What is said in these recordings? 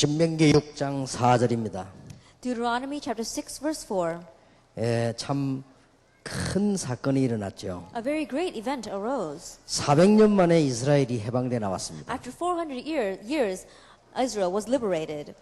신명기 6장 4절입니다. Deuteronomy chapter 6 verse 4. 참 큰 사건이 일어났죠. A very great event arose. 400년 만에 이스라엘이 해방돼 나왔습니다. After 400 years, Israel was liberated.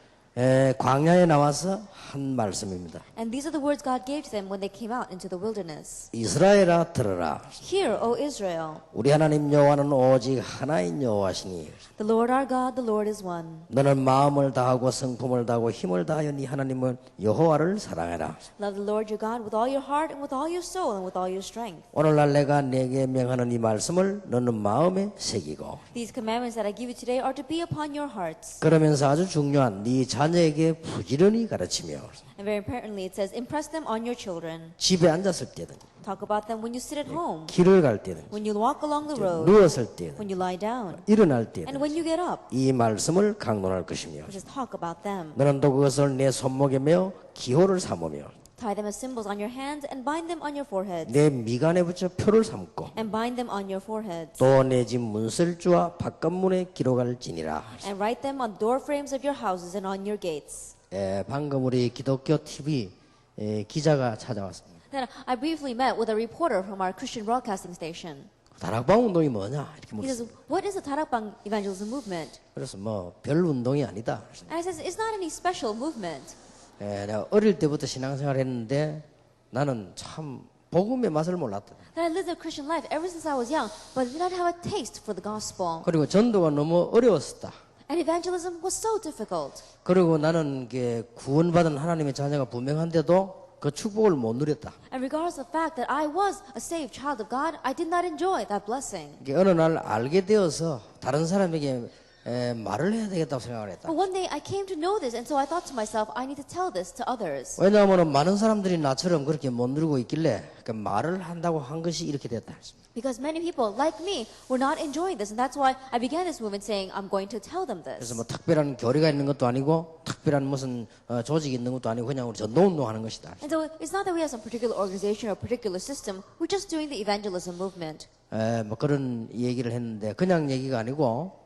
광야에 나와서 한 말씀입니다. And these are the words God gave to them when they came out into the wilderness. 이스라엘아 들으라. Hear, O Israel, 우리 하나님 여호와는 오직 하나인 여호와시니 the Lord our God, the Lord is one. 너는 마음을 다하고 성품을 다하고 힘을 다하여 네 하나님은 여호와를 사랑해라. Love the Lord your God with all your heart and with all your soul and with all your strength. 오늘날 내가 내게 명하는 이 말씀을 너는 마음에 새기고 These commandments that I give you today are to be upon your hearts. 그러면서 아주 중요한 네 자녀에게 부지런히 가르치며 And very importantly, it says, impress them on your children. 집에 앉았을 때든 Talk about them when you sit at home, 길을 갈 때든 when you walk along the road, 누웠을 때든 when you lie down, 일어날 and 때든 when you get up. 이 말씀을 강론할 것이며 Just talk about them. 너는 또 그것을 내 손목에 메어 기호를 삼으며 Tie them as symbols on your hands and bind them on your foreheads. 내 미간에 붙여 표를 삼고 And bind them on your foreheads. 또 내 집 문설주와 바깥문에 기록할지니라. And write them on door frames of your houses and on your gates. 방금 우리 기독교 TV 기자가 찾아왔습니다. Then I briefly met with a reporter from our Christian broadcasting station. 다락방 운동이 뭐냐 이렇게 He says, 물었어요. what is the Tarakbang evangelism movement? 그래서 뭐 별 운동이 아니다. And I says, it's not any special movement. 내가 어릴 때부터 신앙생활 했는데 나는 참 복음의 맛을 몰랐다. That I lived a Christian life ever since I was young, but did not have a taste for the gospel. 그리고 전도가 너무 어려웠었다. And evangelism was so difficult. 그리고 나는 구원받은 하나님의 자녀가 분명한데도 그 축복을 못 누렸다. And regardless of the fact that I was a saved child of God, I did not enjoy that blessing. 어느 날 알게 되어서 다른 사람에게 말을 해야 되겠다고 생각을 했다. But one day I came to know this, and so I thought to myself, I need to tell this to others. 왜냐하면 많은 사람들이 나처럼 그렇게 못 누리고 있길래 말을 한다고 한 것이 이렇게 됐다. Because many people, like me, were not enjoying this, and that's why I began this movement saying, I'm going to tell them 그래서 this. 뭐 특별한 교리가 있는 것도 아니고 특별한 무슨 조직이 있는 것도 아니고 그냥 우리 전도운동 하는 것이다. And so it's not that we have some particular organization or particular system, we're just doing the evangelism movement. 뭐 그런 얘기를 했는데 그냥 얘기가 아니고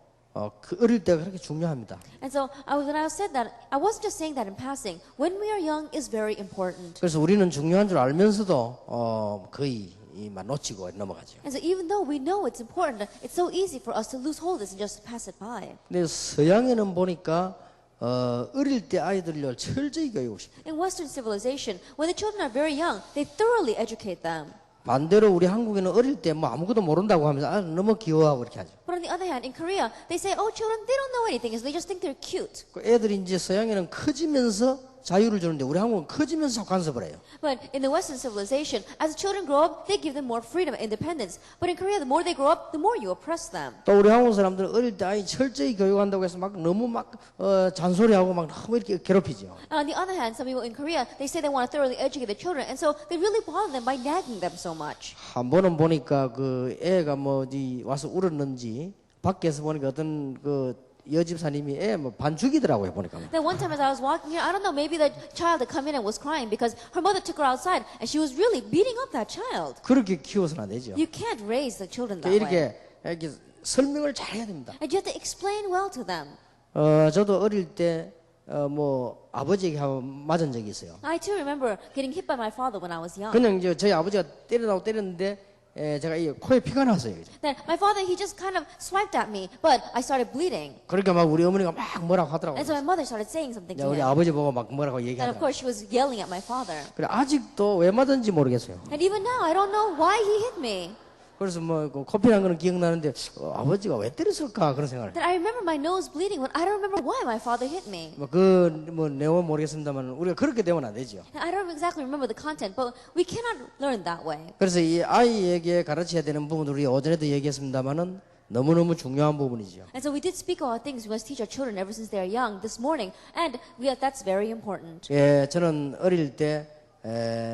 그 어릴 때가 그렇게 중요합니다. And so when I said that, I wasn't just saying that in passing. When we are young is very important. 그래서 우리는 중요한 줄 알면서도 거의 놓치고 넘어가죠. And so even though we know it's important, it's so easy for us to lose hold of this and just pass it by. 근데 서양에는 보니까 어릴 때 아이들을 철저히 교육하고 싶어요. In Western civilization, when the children are very young, they thoroughly educate them. 반대로 우리 한국에는 어릴 때 뭐 아무것도 모른다고 하면서 너무 귀여워하고 그렇게 하죠. But on the other hand, in Korea, they say, oh, children, they don't know anything, so they just think they're cute. 그 애들이 이제 서양에는 커지면서 자유를 주는데 우리 한국은 커지면서 간섭을 해요. But in the Western civilization, as the children grow up, they give them more freedom and independence. But in Korea, the more they grow up, the more you oppress them. 또 우리 한국 사람들은 어릴 때 아이 철저히 교육한다고 해서 막 너무 잔소리하고 막 너무 이렇게 괴롭히죠. And on the other hand, some people in Korea, they say they want to thoroughly educate the children, and so they really bother them by nagging them so much. 한 번은 보니까 그 애가 뭐 어디 와서 울었는지 밖에서 보니까 어떤 여집사님이 애 뭐 반죽이더라고요 보니까. Then one time as I was walking here, I don't know, maybe the child had come in and was crying because her mother took her outside and she was really beating up that child. 그렇게 키워서는 안 되죠. You can't raise the children that way. 이렇게 설명을 잘 해야 됩니다. And you have to explain well to them. 저도 어릴 때 뭐 아버지에게 맞은 적이 있어요. I too remember getting hit by my father when I was young. 그냥 이제 저희 아버지가 때리라고 때렸는데 제가 이 코에 피가 났어요. Then my father, he just kind of swiped at me, but I started bleeding. 그러니까 막 우리 어머니가 막 뭐라고 하더라고요. And so my mother started saying something to 우리 him. 아버지 보고 막 뭐라고 And of 얘기하더라고요. course, she was yelling at my father. 그래 아직도 왜 맞은지 모르겠어요. And even now, I don't know why he hit me. 그래서 뭐 코피 난 거는 기억나는데 아버지가 왜 때렸을까 그런 생각을. That I remember my nose bleeding when I don't remember why my father hit me. 뭐 내용은 모르겠습니다만 우리가 그렇게 되면 안 되죠. And I don't exactly remember the content, but we cannot learn that way. 그래서 이 아이에게 가르쳐야 되는 부분을 우리 어제도 얘기했습니다만은 너무너무 중요한 부분이죠. And so we did speak about things we must teach our children ever since they are young this morning, and that's very important. 저는 어릴 때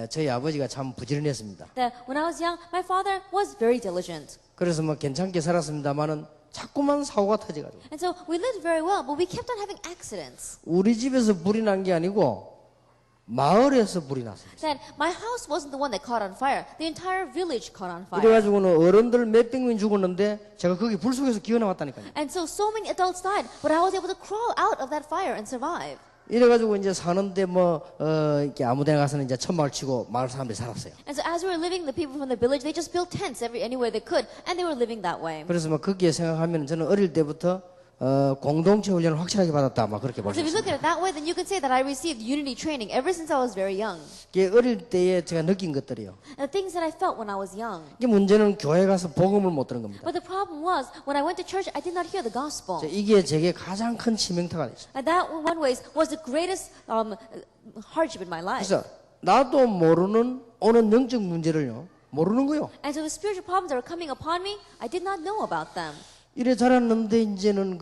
저희 아버지가 참 부지런했습니다. That when I was young, my father was very diligent. 그래서 뭐 괜찮게 살았습니다만은 자꾸만 사고가 터져가지고. And so we lived very well, but we kept on having accidents. 우리 집에서 불이 난 게 아니고 마을에서 불이 났습니다. That my house wasn't the one that caught on fire. The entire village caught on fire. 이래가지고는 어른들 몇백 명 죽었는데 제가 거기 불 속에서 기어나왔다니까요. And so many adults died, but I was able to crawl out of that fire and survive. 이래가지고 이제 사는데 이렇게 아무데나 가서는 이제 천막을 치고 마을 사람들이 살았어요. And so as we were living, the people from the village, they just built tents anywhere they could, and they were living that way. 그래서 거기에 생각하면 저는 어릴 때부터 공동체 훈련을 확실하게 받았다, 그렇게 볼 수 So if you look 있습니다. at it that way, then you can say that I received unity training ever since I was very young. 이게 어릴 때에 제가 느낀 것들이요. And the things that I felt when I was young. 이게 문제는 교회 가서 복음을 못 들은 겁니다. But the problem was, when I went to church, I did not hear the gospel. 이게 제게 가장 큰 치명타가 됐어요. And that, in one ways, was the greatest hardship in my life. 그래서 나도 모르는 오는 영적 문제를요, 모르는 거요. And so the spiritual problems that were coming upon me, I did not know about them. 이래 자랐는데 이제는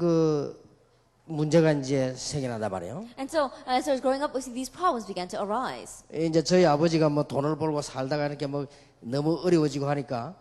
문제가 이제 생겨나다 말이에요. And so, as I was growing up, these problems began to arise. 이제 저희 아버지가 돈을 벌고 살다가 이렇게 너무 어려워지고 하니까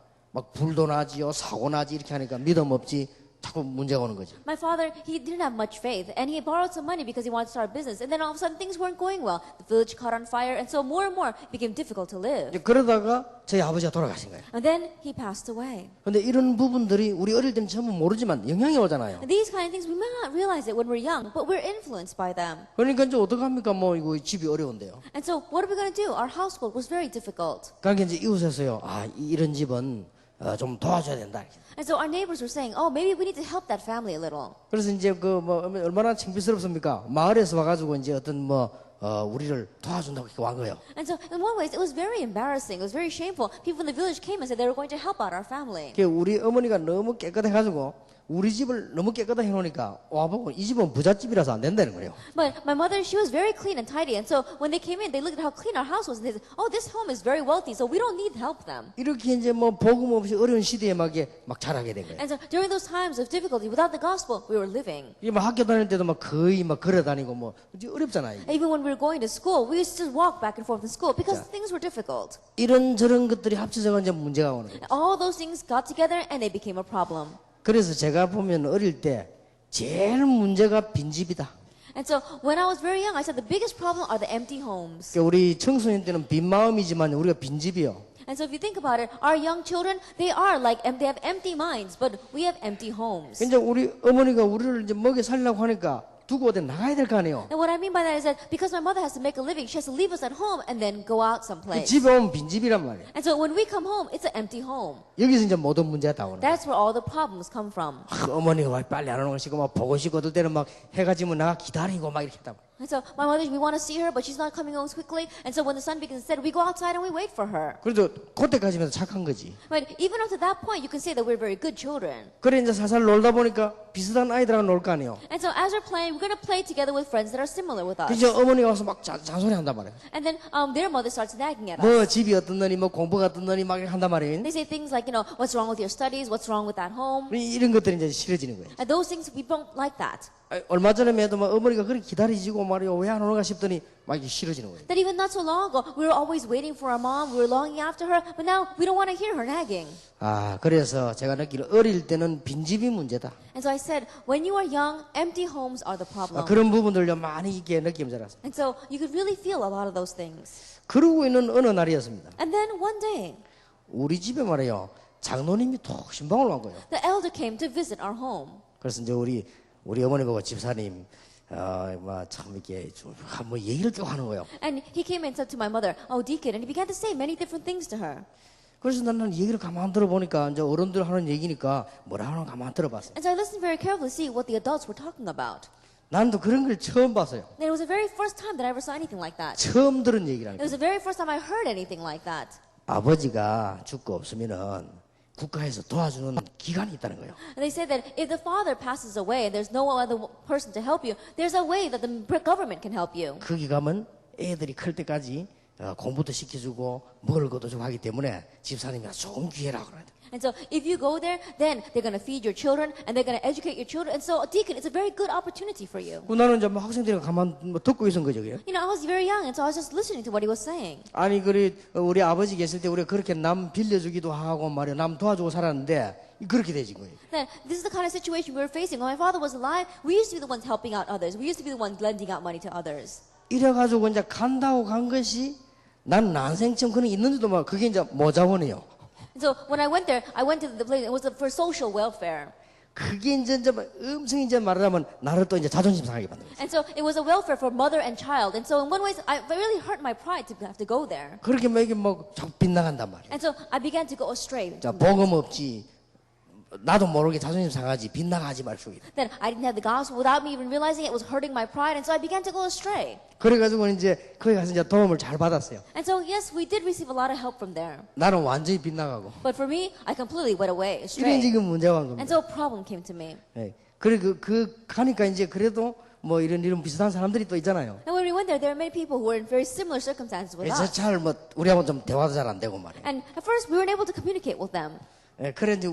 불도 나지요, 사고 나지 이렇게 하니까 믿음 없지 자꾸 문제가 오는 거죠. My father, he didn't have much faith, and he borrowed some money because he wanted to start a business. And then all of a sudden, things weren't going well. The village caught on fire, and so more and more it became difficult to live. 이제 그러다가 저희 아버지가 돌아가신 거예요. And then he passed away. 근데 이런 부분들이 우리 어릴 때는 전부 모르지만 영향이 오잖아요. And these kind of things, we may not realize it when we're young, but we're influenced by them. 그러니까 이제 어떡합니까? 이거 집이 어려운데요. And so, what are we going to do? Our household was very difficult. 그러니까 이제 이웃에서요, 이런 집은 좀 도와줘야 된다. And so our neighbors were saying, oh, maybe we need to help that family a little. 그래서 이제 얼마나 창피스럽습니까? 마을에서 와가지고 이제 어떤 우리를 도와준다고 이렇게 온 거예요. And so, in one way, it was very embarrassing. It was very shameful. People in the village came and said they were going to help out our family. 우리 어머니가 너무 깨끗해가지고 우리 집을 너무 깨끗하게 해놓으니까 와보고 이 집은 부잣집이라서 안 된다는 거예요. But my mother, she was very clean and tidy. And so when they came in, they looked at how clean our house was. And they said, oh, this home is very wealthy, so we don't need to help them. 이렇게 이제 복음 없이 어려운 시대에 막 자라게 된 거예요. And so during those times of difficulty, without the gospel, we were living. 이 학교 다닐 때도 거의 걸어 다니고 이제 어렵잖아요. Even when we were going to school, we used to just walk back and forth in school because things were difficult. 이런저런 것들이 합쳐져가 이제 문제가 오는 거예요. All those things got together and they became a problem. 그래서 제가 보면 어릴 때 제일 문제가 빈집이다. And so when I was very young, I said the biggest problem are the empty homes. 우리 청소년 때는 빈 마음이지만 우리가 빈집이요. And so if you think about it, our young children, they have empty minds, but we have empty homes. 이제 우리 어머니가 우리를 이제 먹여 살려고 하니까 두고 어디 나가야 될 거 아니에요. And what I mean by that is that because my mother has to make a living, she has to leave us at home and then go out someplace. 집에 오면 빈집이란 말이에요. And so when we come home, it's an empty home. 여기서 이제 모든 문제가 다 오는 거예요. That's where all the problems come from. 어머니가 왜 빨리 안 오는 것이고 보고 싶고 어떨 때는 해가 지면 나가 기다리고 이렇게 했다. And so my mother, we want to see her, but she's not coming home quickly. And so when the sun begins to set, we go outside and we wait for her. 그래도 그때까지면 착한 거지. But even up to that point, you can say that we're very good children. 그래 이제 살살 놀다 보니까 비슷한 아이들하고 놀 거 아니에요. And so as we're playing, we're going to play together with friends that are similar with us. 그죠? 어머니가 와서 잔소리 한단 말이에요. And then their mother starts nagging at us. 집이 어떻느니 공부가 어떻느니 막 한단 말이에요. They say things like, what's wrong with your studies? What's wrong with that home? 이런 것들이 이제 싫어지는 거예요. And those things, we don't like that. 얼마 전에도 어머니가 그렇게 기다리시고 말이요 왜 안 오는가 싶더니 이게 싫어지는 거예요. That even not so long ago, we were always waiting for our mom, we were longing after her, but now we don't want to hear her nagging. 그래서 제가 느끼는 어릴 때는 빈집이 문제다. And so I said, when you are young, empty homes are the problem. 그런 부분들요 많이 있게 느끼면서 알았어요. And so you could really feel a lot of those things. 그러고 있는 어느 날이었습니다. And then one day, 우리 집에 말이요 장로님이 톡 신방을 온 거예요. the elder came to visit our home. 그래서 이제 우리 어머니 보고 집사님 참 이렇게 한번 얘기를 쭉 하는 거예요. And he came and said to my mother, oh, deacon, and he began to say many different things to her. 그래서 나는 얘기를 가만 들어보니까 이제 어른들 하는 얘기니까 뭐라 하는 거 가만 들어봤어요. And so I listened very carefully to see what the adults were talking about. 난도 그런 걸 처음 봤어요. And it was the very first time that I ever saw anything like that. 처음 들은 얘기라니까. It was the very first time I heard anything like that. 아버지가 죽고 없으면은 국가에서 도와주는 기관이 있다는 거예요. And they say that if the father passes away and there's no other person to help you, there's a way that the government can help you. 거기 가면 애들이 클 때까지 공부도 시켜주고 먹을 것도 좀 하기 때문에 집사님이 좋은 기회라고 그래요. And so if you go there, then they're going to feed your children and they're going to educate your children. And so, deacon, it's a very good opportunity for you. 나는 이제 학생들이 가만 듣고 있은 거죠. 그게. I was very young, and so I was just listening to what he was saying. 아니 우리 아버지 계실 때 우리가 그렇게 남 빌려주기도 하고 말이야 남 도와주고 살았는데 그렇게 되진 거예요. Then this is the kind of situation we were facing. When my father was alive, we used to be the ones helping out others. We used to be the ones lending out money to others. 이래가지고 이제 간다고 간 것이 난 난생처럼 그런 게 있는지도 막 그게 이제 모자원이에요. And so when I went there, I went to the place, it was for social welfare. 그게 이제 엄청 이제 말하자면 나를 또 이제 자존심 상하게 만든 거예요. And so it was a welfare for mother and child. And so in one way, it really hurt my pride to have to go there. 그렇게 막 이게 뭐 자꾸 빗나간단 말이에요. And so I began to go astray. 자, 복음 없지. 나도 모르게 자존심 상하지. 빗나가지 말수 있다. Then I didn't have the gospel without me even realizing it was hurting my pride. And so I began to go astray. 그래가지고 이제 거기 가서 이제 도움을 잘 받았어요. And so yes, we did receive a lot of help from there. 나는 완전히 빗나가고. But for me, I completely went away 이런 astray. 지금 문제가 온 And 겁니다. so a problem came to me. 예. 그래 그 가니까 이제 그래도 뭐 이런 비슷한 사람들이 또 있잖아요. And when we went there are many people who were in very similar circumstances with 그래서 us. 잘 뭐 우리하고 좀 대화도 잘 안 되고 말이에요. And at first, we weren't able to communicate with them. 예, 그래 이제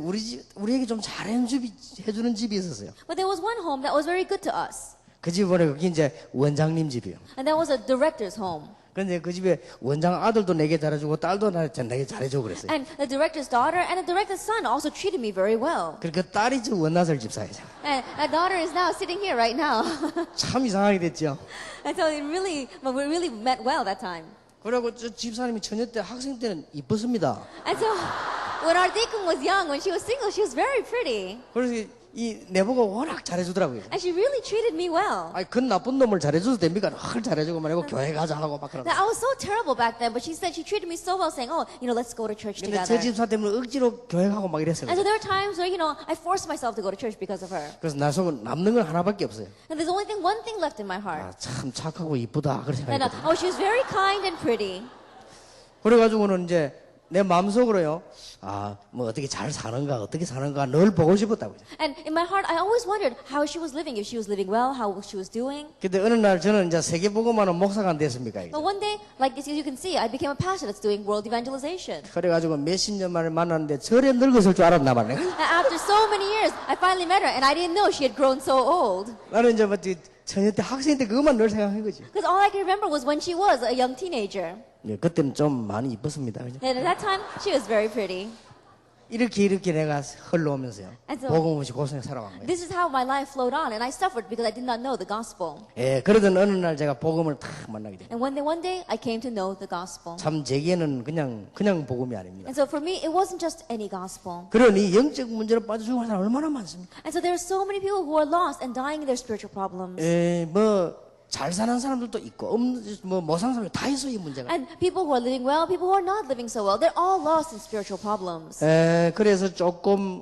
우리에게 좀 해주는 집이 있었어요. But there was one home that was very good to us. 그 집에 보니까 그게 이제 원장님 집이에요. And that was a director's home. 근데 그 집에 원장 아들도 내게 잘해주고 딸도 내게 잘해주고 그랬어요. And the director's daughter and the director's son also treated me very well. 그러니까 딸이 저 원나설 집사예요. And that daughter is now sitting here right now. 참 이상하게 됐죠. And so we really met well that time. 그리고 저 집사님이 처녀 때 학생 때는 이뻤습니다. And so when our deacon was young, when she was single, she was very pretty. 그래서 이 내보고 워낙 잘해주더라고요. And she really treated me well. 아니 그 나쁜 놈을 잘해줘도 됩니까? 확 잘해주고 말고 교회 가자 하고 막 그러고. Now, I was so terrible back then, but she said she treated me so well, saying, "Oh, let's go to church 근데 together." 저 집사 때문에 억지로 교회 가고 막 이랬어요. And so there were times where I forced myself to go to church because of her. 그래서 나 속은 남는 건 하나밖에 없어요. And there's only one thing left in my heart. 아, 참 착하고 이쁘다 그런 And 생각이거든요. she was very kind and pretty. 그래가지고는 이제 내 마음속으로요. 아, 뭐 어떻게 잘 사는가 늘 보고 싶었다고요. And in my heart, I always wondered how she was living, if she was living well, how she was doing. 근데 어느 날 저는 이제 세계복음하는 목사가 안 됐습니까? 이제. But one day, like as you can see, I became a pastor that's doing world evangelization. 그래가지고 몇십 년 만에 만났는데 저래 늙었을 줄 알았나 봐요. And after so many years, I finally met her, and I didn't know she had grown so old. 나는 이제 뭐 처녀 때 학생 때 그것만 늘 생각한 거지. Because all I can remember was when she was a young teenager. 예, 그때는 좀 많이 이뻤습니다. 그죠? And at that time, she was very pretty. 이렇게 내가 흘러오면서요. And so- 복음 없이 고생 살아간 거예요. This is how my life flowed on, and I suffered because I did not know the gospel. 예, 그러던 어느 날 제가 복음을 탁 만나게 돼요. And one day, I came to know the gospel. 참 제게는 그냥 복음이 아닙니다. And so for me, it wasn't just any gospel. 그러니 영적 문제로 빠져 죽은 사람 얼마나 많습니까? And so there are so many people who are lost and dying in their spiritual problems. 예, 뭐 잘 사는 사람들도 있고 못 사는 사람도 다 있어 이 문제가. And people who are living well, people who are not living so well, they're all lost in spiritual problems. 예, 그래서 조금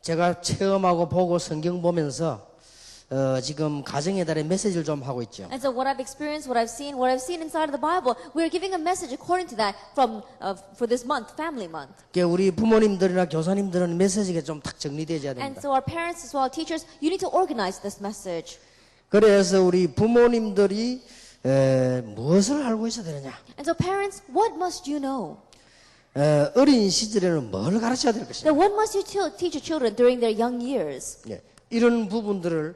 제가 체험하고 보고 성경 보면서 지금 가정의 달에 메시지를 좀 하고 있죠. And so what I've experienced, what I've seen inside of the Bible, we're giving a message according to that for this month, Family Month. 그러니까 우리 부모님들이나 교사님들은 메시지가 좀 탁 정리되어야 And 됩니다. so our parents as well, teachers, you need to organize this message. 그래서 우리 부모님들이 무엇을 알고 있어야 되느냐? And so parents, what must you know? 어린 시절에는 뭘 가르쳐야 될 것이냐? Then what must you teach your children during their young years? 예, 이런 부분들을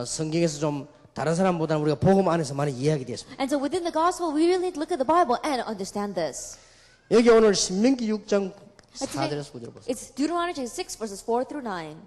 성경에서 좀 다른 사람보다는 우리가 복음 안에서 많이 이해하게 되었습니다. And so within the gospel, we really need to look at the Bible and understand this. 여기 오늘 신명기 6장 4절에서 9절 보세요. It's Deuteronomy 6 verses 4 through 9.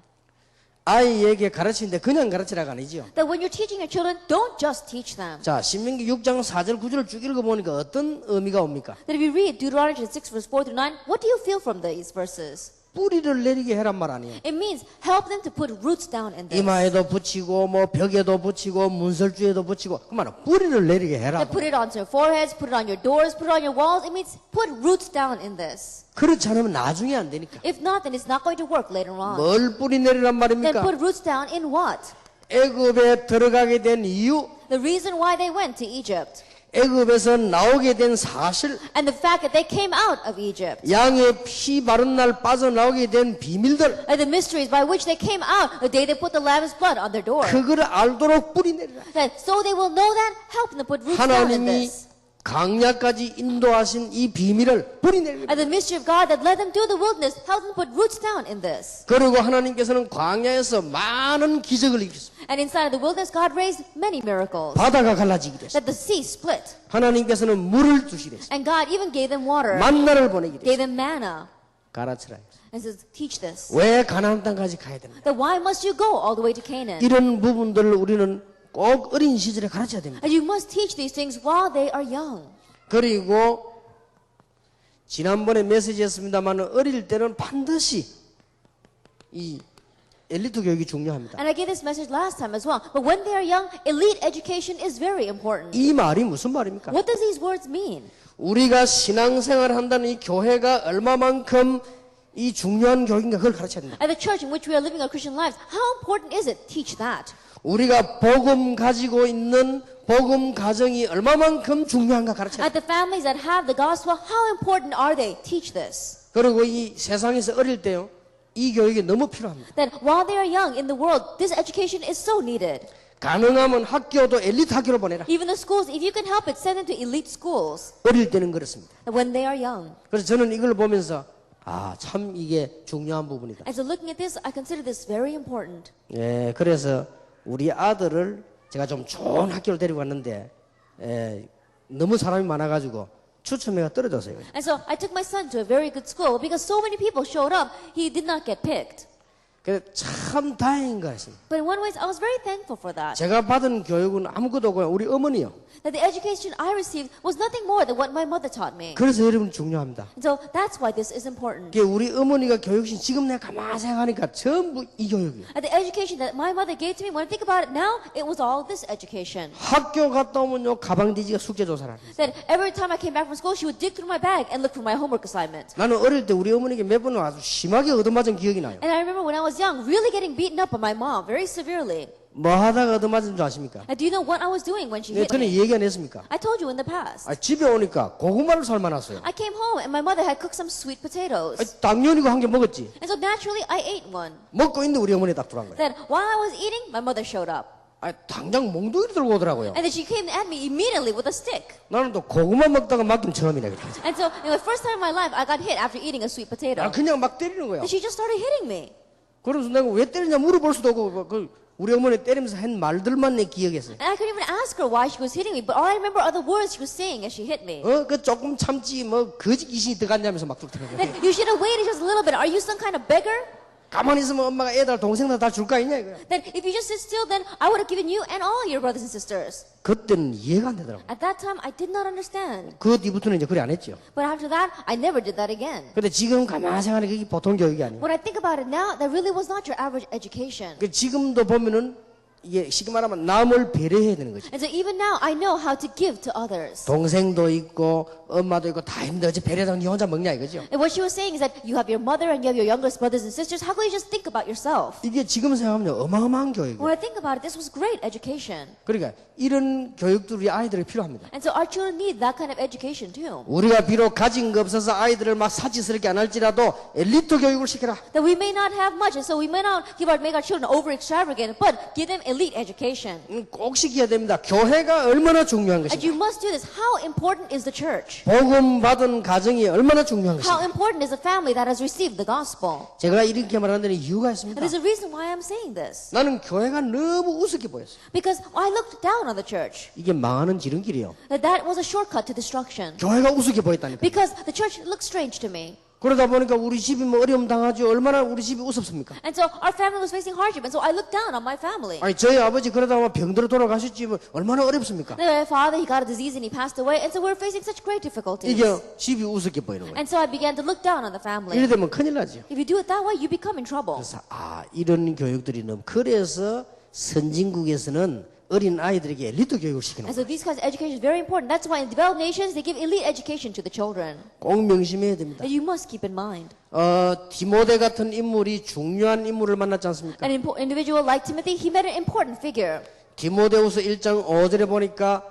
아이에게 가르치는데 그냥 가르치라가 아니죠. That when you're teaching your children, don't just teach them. 자, 신명기 6장 4절 9절을 쭉 읽어보니까 어떤 의미가 옵니까? That if you read Deuteronomy 6 verse 4 through 9, what do you feel from these verses? 뿌리를 내리게 해란 말 아니에요. It means help them to put roots down in this. 이마에도 붙이고 뭐 벽에도 붙이고 문설주에도 붙이고 그 말은 뿌리를 내리게 해라. That put it onto your foreheads, put it on your doors, put it on your walls. It means put roots down in this. 그렇지 않으면 나중에 안 되니까. If not, then it's not going to work later on. 뭘 뿌리 내리란 Then 말입니까? put roots down in what? 애굽에 들어가게 된 이유, The reason why they went to Egypt. 애굽에서 나오게 된 사실, And the fact that they came out of Egypt. 양의 피 바른 날 빠져나오게 된 비밀들, And the mysteries by which they came out the day they put the lamb's blood on their door. 그거를 알도록 뿌리 내리라. That so they will know that, help them to put roots down in 하나님이 this. 강야까지 인도하신 이 비밀을 뿌리 내리라. And the mystery of God that led them through the wilderness, help them put roots down in this. 그리고 하나님께서는 광야에서 많은 기적을 일으켰습니다. And inside of the wilderness, God raised many miracles. 바다가 갈라지기도 했습니다. That the sea split. 하나님께서는 물을 주시랬습니다. And God even gave them water. 만나를 보내기도 Gave 했습니다. them manna. 가르치라. And says, teach this. 왜 가나안 땅까지 가야 됩니까? That why must you go all the way to Canaan? 이런 부분들을 우리는 꼭 어린 시절에 가르쳐야 됩니다. And you must teach these things while they are young. 그리고 지난번에 메시지였습니다만 어릴 때는 반드시 이 엘리트 교육이 중요합니다. And I gave this message last time as well. But when they are young, elite education is very important. 이 말이 무슨 말입니까? What does these words mean? 우리가 신앙생활을 한다는 이 교회가 얼마만큼 이 중요한 교육인가 그걸 가르쳐야 된다. At the church in which we are living our Christian lives, how important is it? Teach that. 우리가 복음 가지고 있는 복음 가정이 얼마만큼 중요한가 가르쳐야 At 된다. the families that have the gospel, how important are they? Teach this. 그리고 이 세상에서 어릴 때요. 이 교육이 너무 필요합니다. That while they are young in the world, this education is so needed. 가능하면 학교도 엘리트 학교로 보내라. Even the schools, if you can help it, send them to elite schools. 어릴 때는 그렇습니다. When they are young. 그래서 저는 이걸 보면서 참 이게 중요한 부분이다. And so looking at this, I consider this very important. 예, 그래서 우리 아들을 제가 좀 좋은 학교를 데리고 왔는데 너무 사람이 많아가지고 추첨회가 떨어졌어요. And so I took my son to a very good school because so many people showed up, he did not get picked. 그래서 참 다행인 것 같습니다. But in one way, I was very thankful for that. 제가 받은 교육은 아무것도 없고 우리 어머니요. That the education I received was nothing more than what my mother taught me. 그래서 여러분 중요합니다. And so that's why this is important. 이게 우리 어머니가 교육신 지금 내가 가만히 생각하니까 전부 이 교육이에요. And the education that my mother gave to me, when I think about it now, it was all this education. 학교 갔다 오면요 가방 뒤지가 숙제 조사를 합니다. That every time I came back from school, she would dig through my bag and look for my homework assignment. 나는 어릴 때 우리 어머니께 몇 번 아주 심하게 얻어맞은 기억이 나요. And I remember when I was young, really getting beaten up by my mom very severely. 뭐 하다가 얻어맞은 줄 아십니까? And do you know what I was doing when she 네, hit 전에 me? 얘기 안 했습니까? I told you in the past. 집에 오니까 고구마를 삶아놨어요. I came home and my mother had cooked some sweet potatoes. 당연히 한 개 먹었지. And so naturally, I ate one. 먹고 있는데 우리 어머니 딱 들어간 거예요. Then while I was eating, my mother showed up. 당장 몽둥이를 들고 오더라고요. And then she came at me immediately with a stick. 나는 또 고구마 먹다가 맞긴 처음이네. 그래. And so, the first time in my life, I got hit after eating a sweet potato. 그냥 막 때리는 거야. And she just started hitting me. 그래서 내가 왜 때리냐 물어볼 수도 없고 우리 어머니 때리면서 한 말들만 내 기억했어요. And I couldn't even ask her why she was hitting me, but all I remember are the words she was saying as she hit me. 그 조금 참지 뭐 거지 귀신이 들어갔냐면서 막 들어가요. Then you should have waited just a little bit. Are you some kind of beggar? 가만히 있으면 엄마가 애들 동생들 다 줄 거 아니냐 이거야. Then if you just sit still, then I would have given you and all your brothers and sisters. 그때는 이해가 안 되더라고. At that time, I did not understand. 그 뒤부터는 이제 그래 안 했죠. But after that, I never did that again. 근데 지금 가만히 생각하니까 그게 보통 교육이 아니에요. When I think about it now, that really was not your average education. 지금도 보면은 이게 쉽게 말하면 남을 배려해야 되는 거지. And so even now, I know how to give to others. 동생도 있고 엄마도 있고 다 있는데 어째 배려당 니 혼자 먹냐 이거죠. And what she was saying is that you have your mother and you have your youngest brothers and sisters. How can you just think about yourself? 이게 지금 생각하면 어마어마한 교육이에요. When I think about it, this was great education. 그러니까 이런 교육들이 아이들이 필요합니다. And so our children need that kind of education too. 우리가 비록 가진 거 없어서 아이들을 막 사치스럽게 안 할지라도 엘리트 교육을 시켜라. That we may not have much, and so we may not make our children over extravagant, but give them elite education. 꼭 시켜야 됩니다. 교회가 얼마나 중요한 And 것인가. you must do this. How important is the church? 복음 받은 가정이 얼마나 중요한 How 것인가. important is a family that has received the gospel? 제가 이렇게 말하는 데는 이유가 있습니다. And there's a reason why I'm saying this. 나는 교회가 너무 우습게 보였어. Because I looked down on the church. 이게 망하는 지름길이에요. That was a shortcut to destruction. 교회가 우습게 보였다니까. Because the church looked strange to me. 그러다 보니까 우리 집이 뭐 어려움 당하죠. 얼마나 우리 집이 우습습니까? And so our family was facing hardship. And so I looked down on my family. 아니 저희 아버지 그러다가 병들어 돌아가셨지 뭐 얼마나 어렵습니까? My father, he got a disease and he passed away. And so we're facing such great difficulties. 이게 집이 우습게 보이는 거예요. And so I began to look down on the family. 이래 되면 큰일 나죠. If you do it that way, you become in trouble. 그래서 이런 교육들이 너무 그래서 선진국에서는 어린 아이들에게 엘리트 교육을 시키는 And 거예요. so these kinds of education is very important. That's why in developed nations, they give elite education to the children. 꼭 명심해야 됩니다. And you must keep in mind. 디모데 같은 인물이 중요한 인물을 만났지 않습니까? An individual like Timothy, he met an important figure. 디모데후서 1장 5절에 보니까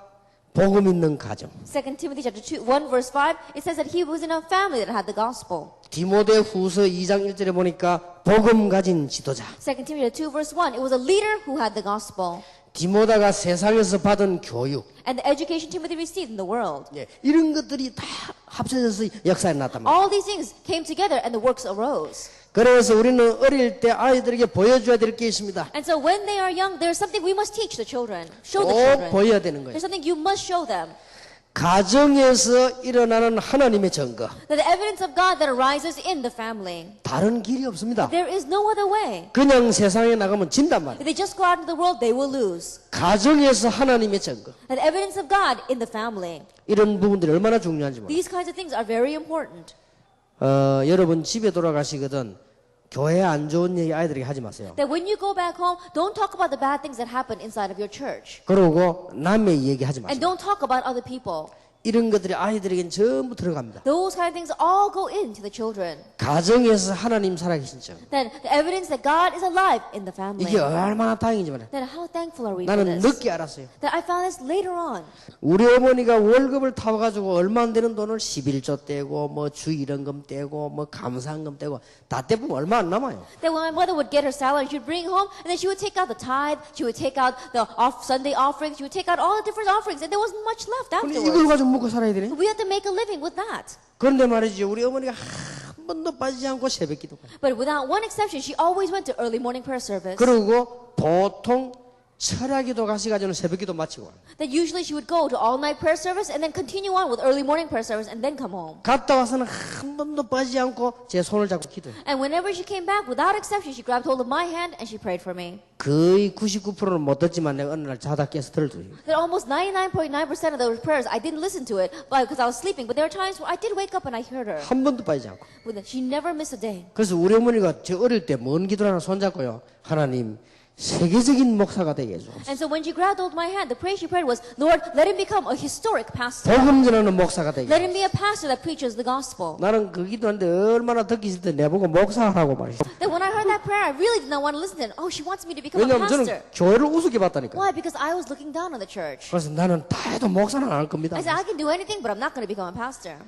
복음 있는 가정. 2 Timothy chapter 1 verse 5, it says that he was in a family that had the gospel. 디모데후서 2장 1절에 보니까 복음 가진 지도자. 2 Timothy 2 verse 1, it was a leader who had the gospel. 디모데가 세상에서 받은 교육. And the education Timothy received in the world. 이런 것들이 다 합쳐져서 역사에 나타납니다. All these things came together and the works arose. 그래서 우리는 어릴 때 아이들에게 보여줘야 될 게 있습니다. And so when they are young, there's something we must teach the children. Show the 꼭 children. 보여야 되는 거예요. There's something you must show them. 가정에서 일어나는 하나님의 증거. That the evidence of God that arises in the family. 다른 길이 없습니다. There is no other way. 그냥 세상에 나가면 진단 말이에요. If they just go out into the world, they will lose. 가정에서 하나님의 증거. That the evidence of God in the family. 이런 부분들이 얼마나 중요한지 몰라요. These kinds of things are very important. 여러분 집에 돌아가시거든 교회 안 좋은 얘기 아이들에게 하지 마세요. That when you go back home, don't talk about the bad things that happen inside of your church. 그러고 남의 얘기 하지 And 마세요. don't talk about other people. 이런 것들이 아이들에겐 전부 들어갑니다. Those kind of things all go into the children. 가정에서 하나님 살아계신 점. Then the evidence that God is alive in the family. 이게 얼마나 다행인지 몰라요. Then how thankful are we for 나는 this? 늦게 알았어요. That I found this later on. 우리 어머니가 월급을 타가지고 얼마 안 되는 돈을 11조 떼고 뭐 주일원금 떼고 뭐 감사원금 떼고 다 떼보면 얼마 안 남아요. That when my mother would get her salary, she would bring home, and then she would take out the tithe, she would take out the Sunday offerings, she would take out all the different offerings, and there wasn't much left 근데 이걸 afterwards. 가지고 먹고 살아야 되네. We had to make a living with that. 그런데 말이죠. 우리 어머니가 한 번도 빠지지 않고 새벽 기도. But without one exception, she always went to early morning prayer service. 그리고 보통 철야기도 가시가지고는 새벽기도 마치고 와요. That usually she would go to all-night prayer service and then continue on with early morning prayer service and then come home. 갔다 와서는 한 번도 빠지지 않고 제 손을 잡고 기도해요. And whenever she came back, without exception, she grabbed hold of my hand and she prayed for me. 거의 99%는 못 듣지만 내가 어느 날 자다 깨서 들어줘요. That almost 99.9% of those prayers, I didn't listen to it because I was sleeping. But there were times where I did wake up and I heard her. 한 번도 빠지지 않고. She never missed a day. 그래서 우리 어머니가 저 어릴 때 먼 기도를 하나 손잡고요. 하나님 세계적인 목사가 되게 해줘. And so when she grabbed hold of my hand, the prayer she prayed was, Lord, let him become a historic pastor. 복음 전하는 목사가 되게 Let 해줘. him be a pastor that preaches the gospel. 나는 그 기도하는데 얼마나 듣기 싫을 때 내보고 목사하라고 말했어. That when I heard that prayer, I really did not want to listen to it. Oh, she wants me to become a 왜냐하면 저는 pastor. 교회를 우습게 봤다니까. Why? Because I was looking down on the church. 그래서 나는 다 해도 목사는 안 할 겁니다. I said, I can do anything, but I'm not going to become a pastor.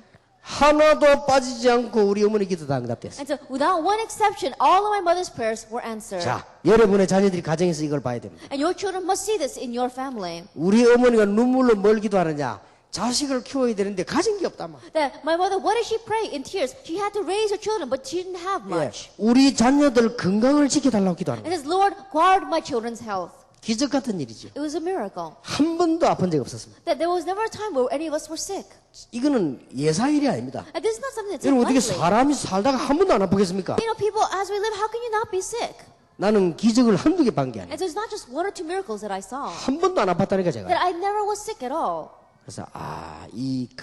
하나도 빠지지 않고 우리 어머니 기도 다 응답됐어요. And so, without one exception, all of my mother's prayers were answered. 자, 여러분의 자녀들이 가정에서 이걸 봐야 됩니다. And your children must see this in your family. 우리 어머니가 눈물로 뭘 기도하느냐? 자식을 키워야 되는데 가진 게 없다 말. That my mother, what did she pray in tears? She had to raise her children, but she didn't have 예, much. 우리 자녀들 건강을 지켜달라고 기도하는 It 거예요. says, Lord, guard my children's health. 기적 같은 일이죠. It was a miracle. 한 번도 아픈 적이 없었습니다. That there was never a time where any of us were sick. 이거는 예사일이 아닙니다. And this is not something that's 여러분 어떻게 unlikely. 사람이 살다가 한 번도 안 아프겠습니까? You know, people, as we live, how can you not be sick? 나는 기적을 한두 개 본 게 아니에요. And so it's not just one or two miracles that I saw. 한 번도 안 아팠다니까 제가. That I never was sick at all. 그래서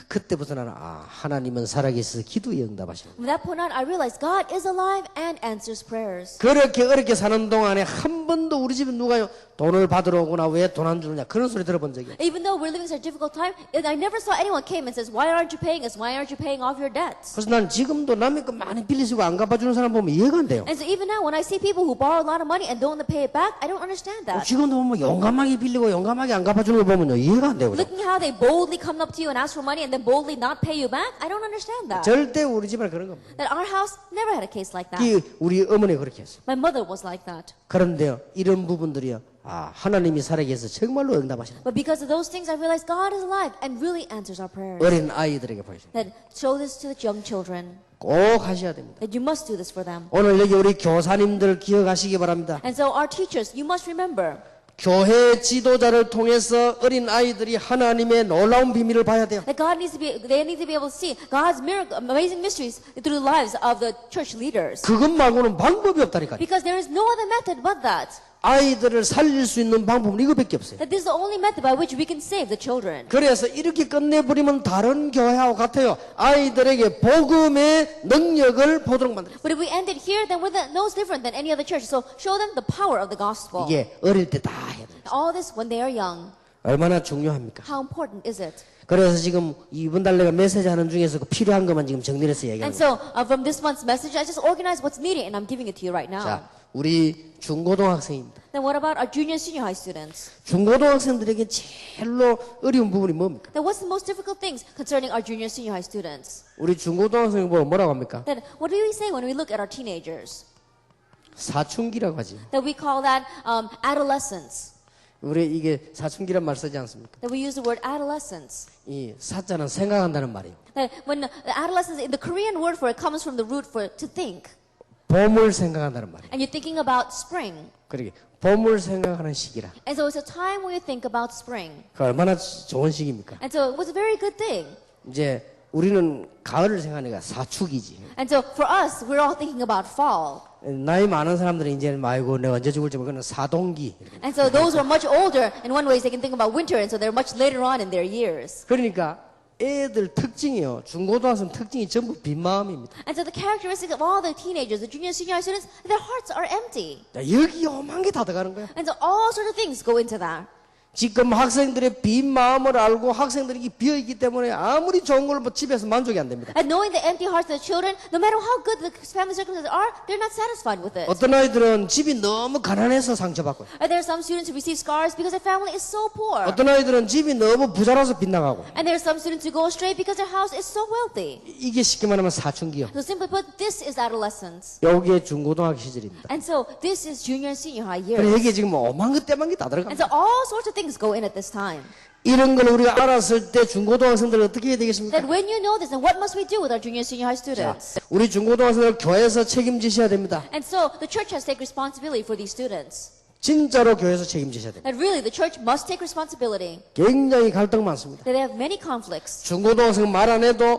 그때부터 나는 하나님은 살아계셔서 기도에 응답하시는. From that point on, I realized God is alive and answers prayers. 그렇게 어렵게 사는 동안에 한 번도 우리 집에 누가 돈을 받으러 오거나 왜 돈 안 주느냐 그런 소리 들어본 적이 없어요. Even though we're living such a difficult time, and I never saw anyone came and says, "Why aren't you paying us? Why aren't you paying off your debts?" 그래서 난 지금도 남의 거 많이 빌리시고 안 갚아주는 사람 보면 이해가 안 돼요. And so even now, when I see people who borrow a lot of money and don't pay it back, I don't understand that. 지금도 보면 용감하게 빌리고 용감하게 안 갚아주는 거 보면요 이해가 안 돼요. Looking how they boldly come up to you and ask for money and then boldly not pay you back, I don't understand that. 절대 우리 집안에 그런 겁니다. That our house never had a case like that. 우리 어머니 그렇게 했어요. My mother was like that. 그런데요 이런 부분들이요 하나님이 살아계셔서 정말로 응답하시는 But because of those things, I realized God is alive and really answers our prayers. 어린 아이들에게 보여줘요. That show this to the young children. 꼭 하셔야 됩니다. That you must do this for them. 오늘 여기 우리 교사님들 기억하시기 바랍니다. And so our teachers, you must remember 교회 지도자를 통해서 어린 아이들이 하나님의 놀라운 비밀을 봐야 돼요. that they need to be able to see God's miracle, amazing mysteries through the lives of the church leaders. 그것 말고는 방법이 없다니까요. Because there is no other method but that. 아이들을 살릴 수 있는 방법은 이거밖에 없어요. That this is the only method by which we can save the children. 그래서 이렇게 끝내버리면 다른 교회하고 같아요. 아이들에게 복음의 능력을 보도록 만들어요. But if we end it here, then we're no different than any other church. So show them the power of the gospel. 이게 어릴 때 다 해야 돼요. All this when they are young. 얼마나 중요합니까? How important is it? 그래서 지금 이번 달 내가 메시지 하는 중에서 그 필요한 것만 지금 정리해서 And 얘기하는 거예요. so from this month's message, I just organized what's needed and I'm giving it to you right now. 자, 우리 중고등학생입니다. Then what about our junior and senior high students? 중고등학생들에게 제일로 어려운 부분이 뭡니까? Then what's the most difficult things concerning our junior and senior high students? 우리 중고등학생 보면 뭐라고 합니까? Then what do we say when we look at our teenagers? 사춘기라고 하지. That we call that adolescence. 우리 이게 사춘기란 말 쓰지 않습니까? That we use the word adolescence. 이 사자는 생각한다는 말이에요. That when the adolescence, the Korean word for it comes from the root for to think. 봄을 생각한다는 말이에요. And you're thinking about spring. 그러게 봄을 생각하는 시기라. And so it's a time when you think about spring. 그 얼마나 좋은 시기입니까? And so it was a very good thing. 이제 우리는 가을을 생각하니까 사축이지. And so for us, we're all thinking about fall. 나이 많은 사람들은 이제 아이고 내가 언제 죽을지 모르겠는 사동기. And so those who are much older, in one way, they can think about winter, and so they're much later on in their years. 그러니까 애들 특징이요. 중고등학생 특징이 전부 빈 마음입니다. And so the characteristics of all the teenagers, the junior, senior high students, their hearts are empty. 여기 오만 게 다 들어가는 거야. And so all sorts of things go into that. 지금 학생들의 빈 마음을 알고 학생들이 비어 있기 때문에 아무리 좋은 걸 뭐 집에서 만족이 안 됩니다. And knowing the empty hearts of the children, no matter how good the family circumstances are, they're not satisfied with it. 어떤 아이들은 집이 너무 가난해서 상처받고, And there are some students who receive scars because their family is so poor. 어떤 아이들은 집이 너무 부자라서 빗나가고. And there are some students who go astray because their house is so wealthy. 이게 쉽게 말하면 사춘기요. So simply put, this is adolescence. 여기에 중고등학교 시절입니다. And so this is junior and senior high 그래 years. 여기에 지금 오만 것 때만 게 다 And so 들어갑니다. all sorts of things go in at this time. 이런 걸 우리가 알았을 때 중고등학생들 어떻게 해야 되겠습니까? That when you know this, then what must we do with our junior, senior high 자, students? 우리 중고등학생들 교회에서 책임지셔야 됩니다. And so the church has to take responsibility for these students. 진짜로 교회에서 책임지셔야 됩니다. That really the church must take responsibility. 굉장히 갈등 많습니다. That they have many conflicts. 중고등학생 말 안 해도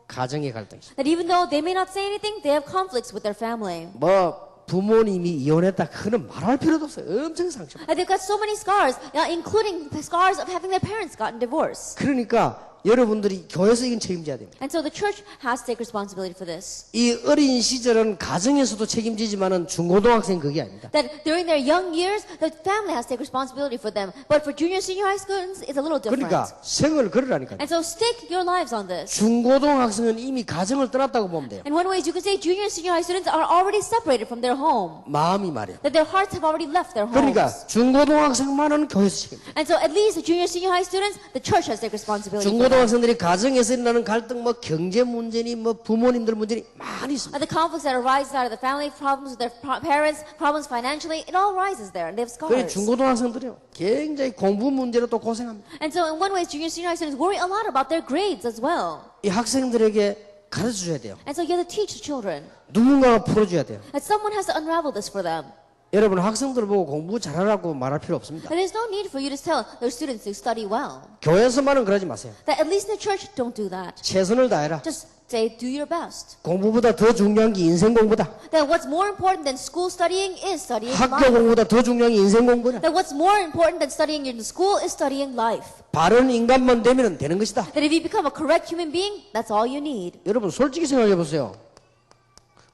가정의 갈등이 있어요. That even though they may not say anything, they have conflicts with their family. 뭐 부모님이 이혼했다 그는 말할 필요도 없어요. 엄청 상처. And they've got so many scars, including the scars of having their parents gotten divorced. 그러니까 여러분들이 교회에서 이건 책임져야 됩니다. And so the church has to take responsibility for this. 이 어린 시절은 가정에서도 책임지지만은 중고등학생 그게 아닙니다. That during their young years, the family has to take responsibility for them. But for junior, senior high students, it's a little different. 그러니까 생을 걸으라니까요. And so stake your lives on this. 중고등학생은 이미 가정을 떠났다고 보면 돼요. In one way, you can say junior, senior high students are already separated from their home. 마음이 말이에요. That their hearts have already left their homes. 그러니까 중고등학생만은 교회에서 책임져요. And so at least the junior, senior high students, the church has to take responsibility for them. 중고등학생들이 가정에서 일어나는 갈등, 뭐 경제 문제니, 뭐 부모님들 문제니 많이 있습니다. And the conflicts that arise out of the family, problems with their parents, problems financially, it all rises there. And they have 그래 scars. 중고등학생들이요 굉장히 공부 문제로 또 고생합니다. And so in one way, junior, senior high students worry a lot about their grades as well. 이 학생들에게 가르쳐 줘야 돼요. And so you have to teach the children. 누군가가 풀어줘야 돼요. That someone has to unravel this for them. 여러분 학생들 보고 공부 잘하라고 말할 필요 없습니다. That there's no need for you to tell their students to study well. 교회에서만은 그러지 마세요. That at least in the church, don't do that. 최선을 다해라. Just say, do your best. 공부보다 더 중요한 게 인생 공부다. That what's more important than school studying is studying 학교 life. 공부보다 더 중요한 게 인생 공부다. That what's more important than studying in school is studying life. 바른 인간만 되면 되는 것이다. That if you become a correct human being, that's all you need. 여러분 솔직히 생각해 보세요.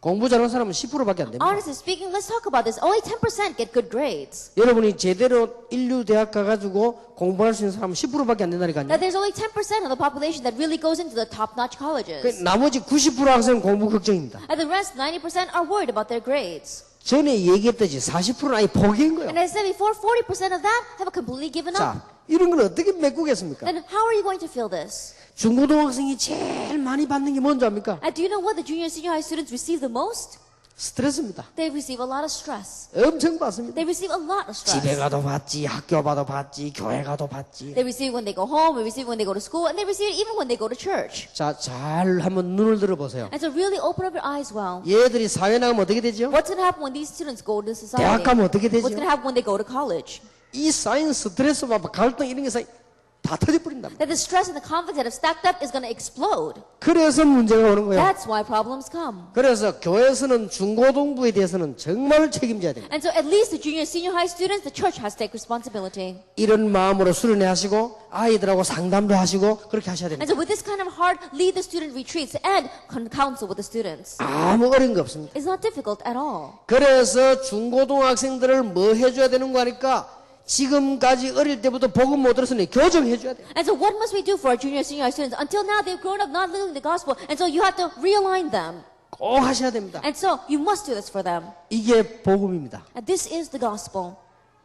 공부 잘하는 사람은 10%밖에 안 됩니다. Honestly speaking, let's talk about this. Only 10% get good grades. 여러분이 제대로 인류 대학 가가지고 공부할 수 있는 사람은 10%밖에 안 된다니까요. That there's only 10% of the population that really goes into the top-notch colleges. 나머지 90% 학생은 공부 걱정입니다. And the rest, 90%, are worried about their grades. 전에 얘기했듯이 40%는 아예 포기한 거예요. And as I said before, 40% of that have completely given up. 자, 이런 걸 어떻게 메꾸겠습니까? Then how are you going to feel this? 중고등학생이 제일 많이 받는 게 뭔지 압니까? And do you know what the junior and senior high students receive the most? 스트레스입니다. They receive a lot of stress. 엄청 받습니다. They receive a lot of 집에 stress. 가도 받지, 학교 가도 받지, 교회 가도 받지. They receive when they go home, they receive when they go to school, and they receive it even when they go to church. 자, 잘 한번 눈을 들어보세요. And so really open up your eyes well. 얘들이 사회 나가면 어떻게 되죠? What's going to happen when these students go to society? 대학 가면 어떻게 되죠? What's going to happen when they go to college? 이 쌓인 스트레스와 갈등 이런 게 다 터져버린다. That the stress and the conflicts that have stacked up is going to explode. 그래서 문제가 오는 거예요. That's why problems come. 그래서 교회에서는 중고등부에 대해서는 정말 책임져야 됩니다. And so at least the junior, senior high students, the church has to take responsibility. 이런 마음으로 수련회 하시고 아이들하고 상담도 하시고 그렇게 하셔야 And 됩니다. so with this kind of heart, lead the student retreats and counsel with the students. 아무 어려운 거 없습니다. It's not difficult at all. 그래서 중고등학생들을 뭐 해줘야 되는 거 하니까 지금까지 어릴 때부터 복음 못 들었으니 교정해줘야 돼요. And so what must we do for our junior, senior high students? Until now, they've grown up not living the gospel. And so you have to realign them. 꼭 하셔야 됩니다. And so you must do this for them. 이게 복음입니다. And this is the gospel.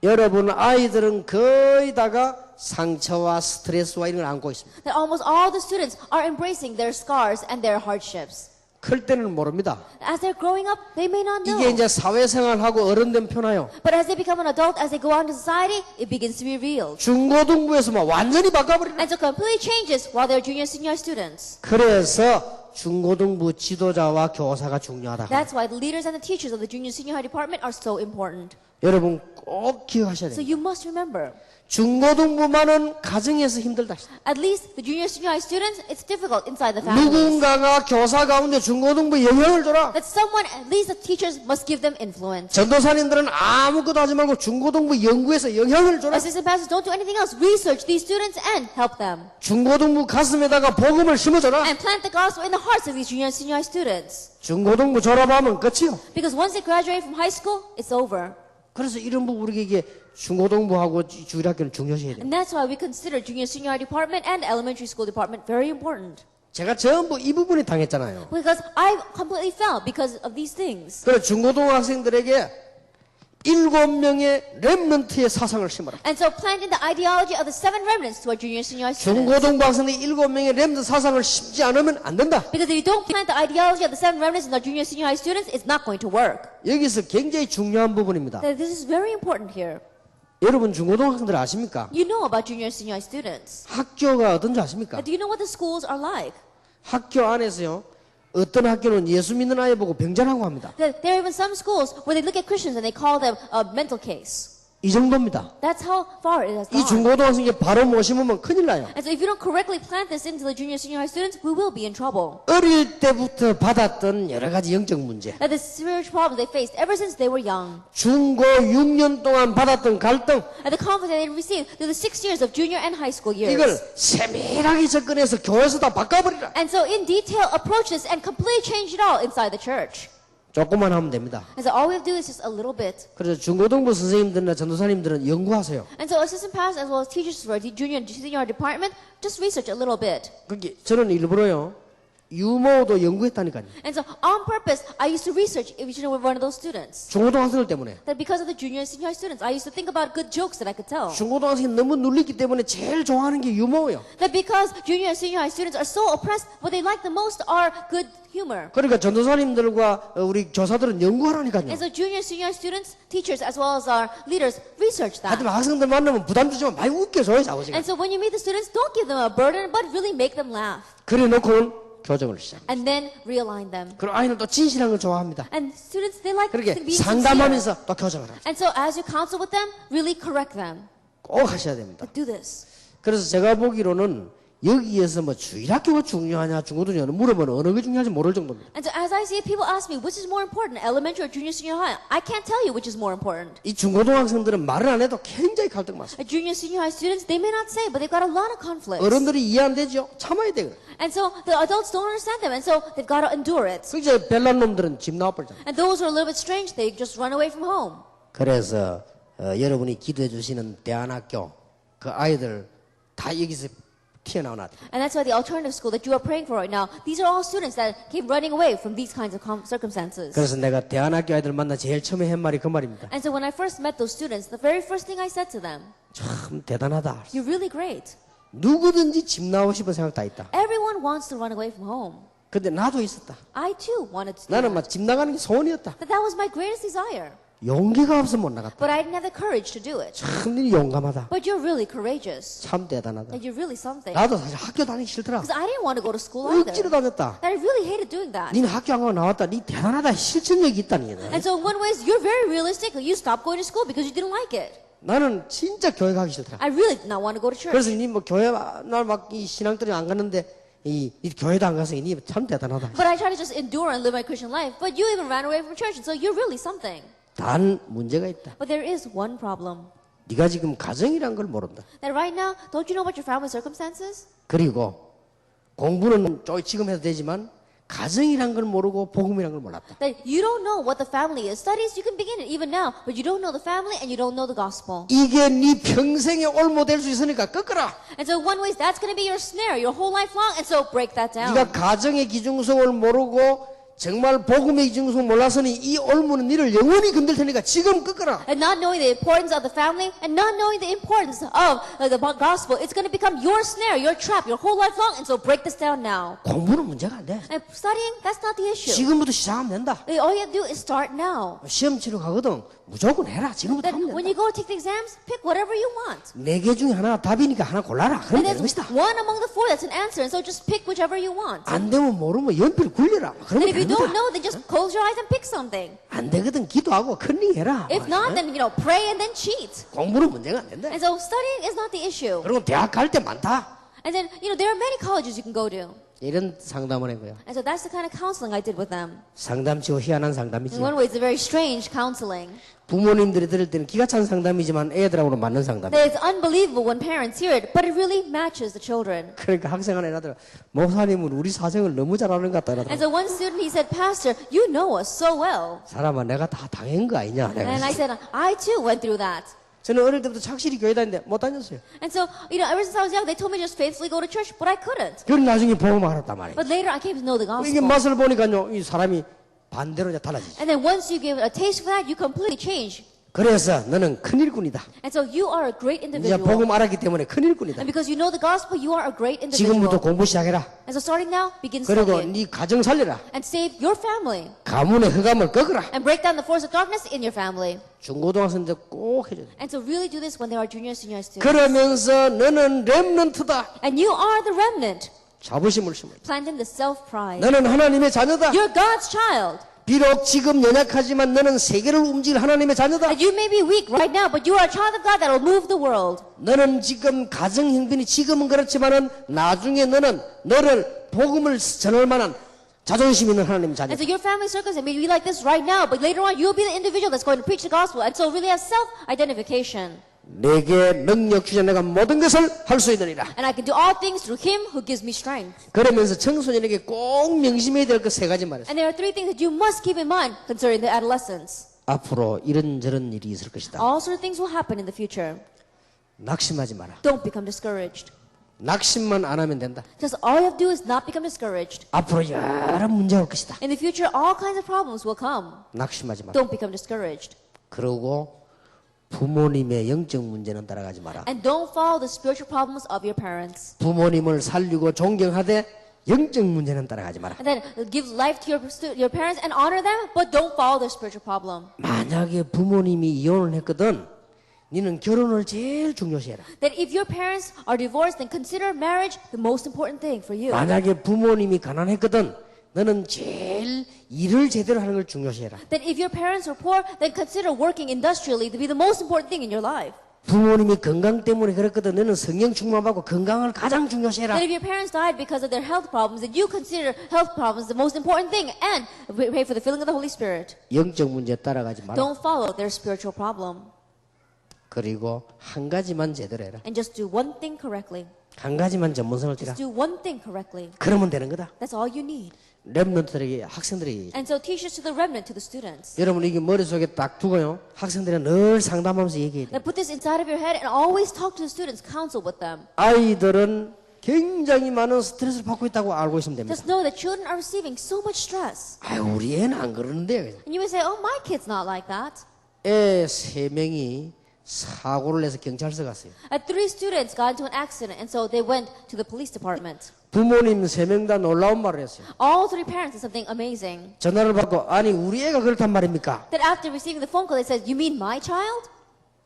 여러분 아이들은 거의 다가 상처와 스트레스와 이런 걸 안고 있습니다. That almost all the students are embracing their scars and their hardships. 클 때는 모릅니다. As they're growing up, they may not know. 이게 이제 사회생활하고 어른 되면 편해요. But as they become an adult, as they go out into society, it begins to be revealed. 중고등부에서 막 완전히 바꿔버리는. And so completely changes while they're junior, senior students. 그래서 중고등부 지도자와 교사가 중요하다. That's why the leaders and the teachers of the junior senior high department are so important. 여러분 꼭 기억하셔야 So 돼요. you must remember, 중고등부만은 가정에서 힘들다. at least the junior senior high students, it's difficult inside the families. 누군가가 교사 가운데 중고등부에 영향을 줘라. That someone, at least the teachers, must give them influence. 전도사님들은 아무것도 하지 말고 중고등부 연구에서 영향을 줘라. Assistant pastors, don't do anything else. Research these students and help them. 중고등부 가슴에다가 복음을 심어줘라. And plant the gospel in the hearts of these junior senior high students. 중고등부 졸업하면 끝이요. Because once they graduate from high school, it's over. 그래서 이런 부분 우리에게 중고등부하고 주일학교는 중요시해야 돼요. And that's why we consider junior senior high department and elementary school department very important. 제가 전부 이 부분에 당했잖아요. Because I completely fell because of these things. 그래서 중고등학생들에게 7명의 렘넌트의 사상을 심어라. And so plant in the ideology of the 7 remnants to our junior senior high students. 중고등부 학생들이 7명의 렘넌트 사상을 심지 않으면 안 된다. Because if you don't plant the ideology of the 7 remnants in our junior senior high students, it's not going to work. 여기서 굉장히 중요한 부분입니다. This is very important here. 여러분 중고등학생들 아십니까? You know about junior senior high students. 학교가 어떤지 아십니까? Do you know what the schools are like? 학교 안에서요. 어떤 학교는 예수 믿는 아이 보고 병자라고 합니다. There are even some schools where they look at Christians and they call them a mental case. 이 정도입니다. That's how far it has 이 gone. 중고등학생이 바로 못 심으면 큰일 나요. And so if you don't correctly plant this into the junior senior high students, we will be in trouble. 어릴 때부터 받았던 여러 가지 영적 문제, That the spiritual problems they faced ever since they were young, 중고 6년 동안 받았던 갈등, and the conflict that they received through the 6 years of junior and high school years. 이걸 세밀하게 접근해서 교회에서 다 바꿔버리라. And so in detail approach this and completely change it all inside the church. 조금만 하면 됩니다. And so all we have to do is just a little bit. 그래서 중고등부 선생님들이나 전도사님들은 연구하세요. And so assistant pastors as well as teachers for the junior and senior department, just research a little bit. 그게 저는 일부러요. 유머도 연구했다니까요. And so on purpose, I used to research each and every one of those students. 중고등학생들 때문에. That because of the junior and senior high students, I used to think about good jokes that I could tell. 중고등학생이 너무 눌리기 때문에 제일 좋아하는 게 유머예요. That because junior and senior high students are so oppressed, what they like the most are good humor. 그러니까 전도사님들과 우리 교사들은 연구하라니까요. And so junior, senior students, teachers, as well as our leaders, research that. 하지만 학생들 만나면 부담 주지만 많이 웃겨줘요, 자고지가. And so when you meet the students, don't give them a burden, but really make them laugh. 그래 놓고는 교정을 시작. And then realign them. 그리고 아이는 또 진실한 걸 좋아합니다. And students, they like 그렇게 to be sincere. 상담하면서 또 교정을 하죠. And so as you counsel with them, really correct them. 꼭 하셔야 됩니다. Do this. 그래서 제가 보기로는 여기에서 뭐 주일학교가 중요하냐 중고등학교냐 물어보면 어느 게 중요한지 모를 정도입니다. And so as I see it, people ask me, which is more important, elementary or junior, senior high? I can't tell you which is more important. 이 중고등학생들은 말을 안 해도 굉장히 갈등 많습니다. Junior, senior high students, they may not say, but they've got a lot of conflicts. 어른들이 이해 안 되죠? 참아야 돼요. And so the adults don't understand them, and so they've got to endure it. 그 이제 별난 놈들은 집 나와버리잖아요. And those who are a little bit strange, they just run away from home. 그래서 여러분이 기도해 주시는 대안학교 그 아이들 다 여기서 튀어나온 아들. And that's why the alternative school that you are praying for right now, these are all students that came running away from these kinds of circumstances. 그래서 내가 대안학교 아이들 만나 제일 처음에 한 말이 그 말입니다. And so when I first met those students, the very first thing I said to them, 참 대단하다. you're really great. 누구든지 집 나오고 싶은 생각 다 있다. Everyone wants to run away from home. 근데 나도 있었다. I too wanted to do 나는 that. 막 집 나가는 게 소원이었다. But that was my greatest desire. 용기가 없어 못 나갔다. But I didn't have the courage to do it. 참 니 용감하다. But you're really courageous. 참 대단하다. And you're really something. 나도 사실 학교 다니기 싫더라. Because I didn't want to go to school either. 억지로 다녔다. I really hated doing that. 니는 학교 안 가고 나왔다. 니 대단하다. 실천력이 있다니. And so in one way, you're very realistic. You stopped going to school because you didn't like it. 나는 진짜 교회 가기 싫더라. I really did not want to go to church. 그래서 니 뭐 교회 날막이 신앙들이 안 갔는데 이 교회도 안 가서 니 참 대단하다. But I tried to just endure and live my Christian life. But you even ran away from church, and so you're really something. 단 문제가 있다. But there is one problem. 네가 지금 가정이란 걸 모른다. That right now, don't you know about your family circumstances? 그리고 공부는 지금 해도 되지만 가정이란 걸 모르고 복음이란 걸 몰랐다. That you don't know what the family is. Studies, you can begin it even now, but you don't know the family and you don't know the gospel. 이게 네 평생의 올모 될 수 있으니까 꺾어라. And so one way, that's going to be your snare your whole life long, and so break that down. 네가 가정의 기중성을 모르고 정말 복음의 기중성 몰라서니 이 올무는 너를 영원히 건들 테니까 지금 꺾어라. And not knowing the importance of the family and not knowing the importance of the gospel, it's going to become your snare, your trap, your whole life long, and so break this down now. 공부는 문제가 안 돼. And studying, that's not the issue. 지금부터 시작하면 된다. All you have to do is start now. 시험 치러 가거든. 무조건 해라. 지금부터 Then 하면 when 된다. you go take the exams, pick whatever you want. 4개 중에 하나가 답이니까 하나 골라라. 그러면 And 되는 there's 것이다. one among the four that's an answer, and so just pick whichever you want. 안 되면 모르면 연필 굴려라. And 그러면 if you 되는 don't 거다. know, then just close your eyes and pick something. 안 되거든 기도하고 컨닝 해라. If not, then pray and then cheat. 공부는 문제가 안 된다. And so studying is not the issue. 그리고 대학 갈 때 많다. And then there are many colleges you can go to. 이런 상담을 한 거예요. And so that's the kind of counseling I did with them. 상담치고 희한한 상담이지. In one way, it's a very strange counseling. 부모님들이 들을 때는 기가 찬 상담이지만 애들하고는 맞는 상담. That it's unbelievable when parents hear it, but it really matches the children. 그러니까 학생 하나 애들 목사님은 우리 사정을 너무 잘 아는 것 같다. And so one student, he said, Pastor, you know us so well. 사람아 내가 다 당한 거 아니냐. 내가 And I said, I too went through that. 저는 어릴 때부터 착실히 교회 다니는데 못 다녔어요. And so, ever since I was young, they told me just faithfully go to church, but I couldn't. 그럼 나중에 복음 알았단 말이에요. But later, I came to know the 이게 gospel. 맛을 보니까요, 이 사람이 반대로 이제 달라지죠. And then once you give a taste for that, you completely change. 그래서 너는 큰일꾼이다. And so you are a great 이제 individual. 복음 알았기 때문에 큰일꾼이다. And because you know the gospel, you are a great individual. 지금부터 공부 시작해라. And so starting now, begin 그리고 studying. 네 가정 살려라. And save your family. 가문의 흑암을 꺾어라. And break down the force of darkness in your family. 중고등학생들 꼭 해줘야 돼. And so really do this when they are junior, senior students. 그러면서 너는 렘넌트다. And you are the remnant. 자부심을 심어. Planting the self-pride. 너는 하나님의 자녀다. You're God's child. 비록 지금 연약하지만 너는 세계를 움직일 하나님의 자녀다. And you may be weak right now, but you are a child of God that will move the world. 너는 지금 가정 형편이 지금은 그렇지만은 나중에 너는 너를 복음을 전할 만한 자존심 있는 하나님의 자녀다. And so your family circumstance may be like this right now, but later on you'll be the individual that's going to preach the gospel. And so really have self-identification. 내게 능력 주자 내가 모든 것을 할 수 있느니라. And I can do all things through Him who gives me strength. 그러면서 청소년에게 꼭 명심해야 될 그 세 가지 말했어요. And there are three things that you must keep in mind concerning the adolescents. 앞으로 이런저런 일이 있을 것이다. All sorts of things will happen in the future. 낙심하지 마라. Don't become discouraged. 낙심만 안 하면 된다. Just all you have to do is not become discouraged. 앞으로 여러 문제가 올 것이다. In the future, all kinds of problems will come. 낙심하지 마라. Don't become discouraged. 그러고 부모님의 영적 문제는 따라가지 마라. And don't follow the spiritual problems of your parents. 부모님을 살리고 존경하되 영적 문제는 따라가지 마라. And then give life to your parents and honor them, but don't follow their spiritual problem. 만약에 부모님이 이혼을 했거든 너는 결혼을 제일 중요시해라. That if your parents are divorced, then consider marriage the most important thing for you. 만약에 부모님이 가난했거든 너는 제일 일을 제대로 하는 걸 중요시해라. That if your parents are poor, then consider working industrially to be the most important thing in your life. 부모님이 건강 때문에 그랬거든 너는 성령 충만받고 건강을 가장 중요시해라. That if your parents died because of their health problems, then you consider health problems the most important thing and pray for the filling of the Holy Spirit. 영적 문제 따라가지 마라. Don't follow their spiritual problem. 그리고 한 가지만 제대로 해라. And just do one thing correctly. 한 가지만 전문성을 띠라. Just do one thing correctly. 그러면 되는 거다. That's all you need. 랩런트들에게 학생들에게 And so teach this to the remnant, to the students. 여러분 이게 머릿속에 딱 두고요. 학생들은 늘 상담하면서 얘기해야 돼. Then put this inside of your head and always talk to the students, counsel with them. 아이들은 굉장히 많은 스트레스를 받고 있다고 알고 있으면 됩니다. Just know that children are receiving so much stress. 아유 우리 애는 안 그러는데. And you may say, oh, my kid's not like that. 애 3명이 사고를 내서 경찰서 갔어요. 3 students got into an accident, and so they went to the police department. 부모님 3명 다 놀라운 말을 했어요. All 3 parents did something amazing. 전화를 받고 아니 우리 애가 그렇단 말입니까? That after receiving the phone call, they said, you mean my child?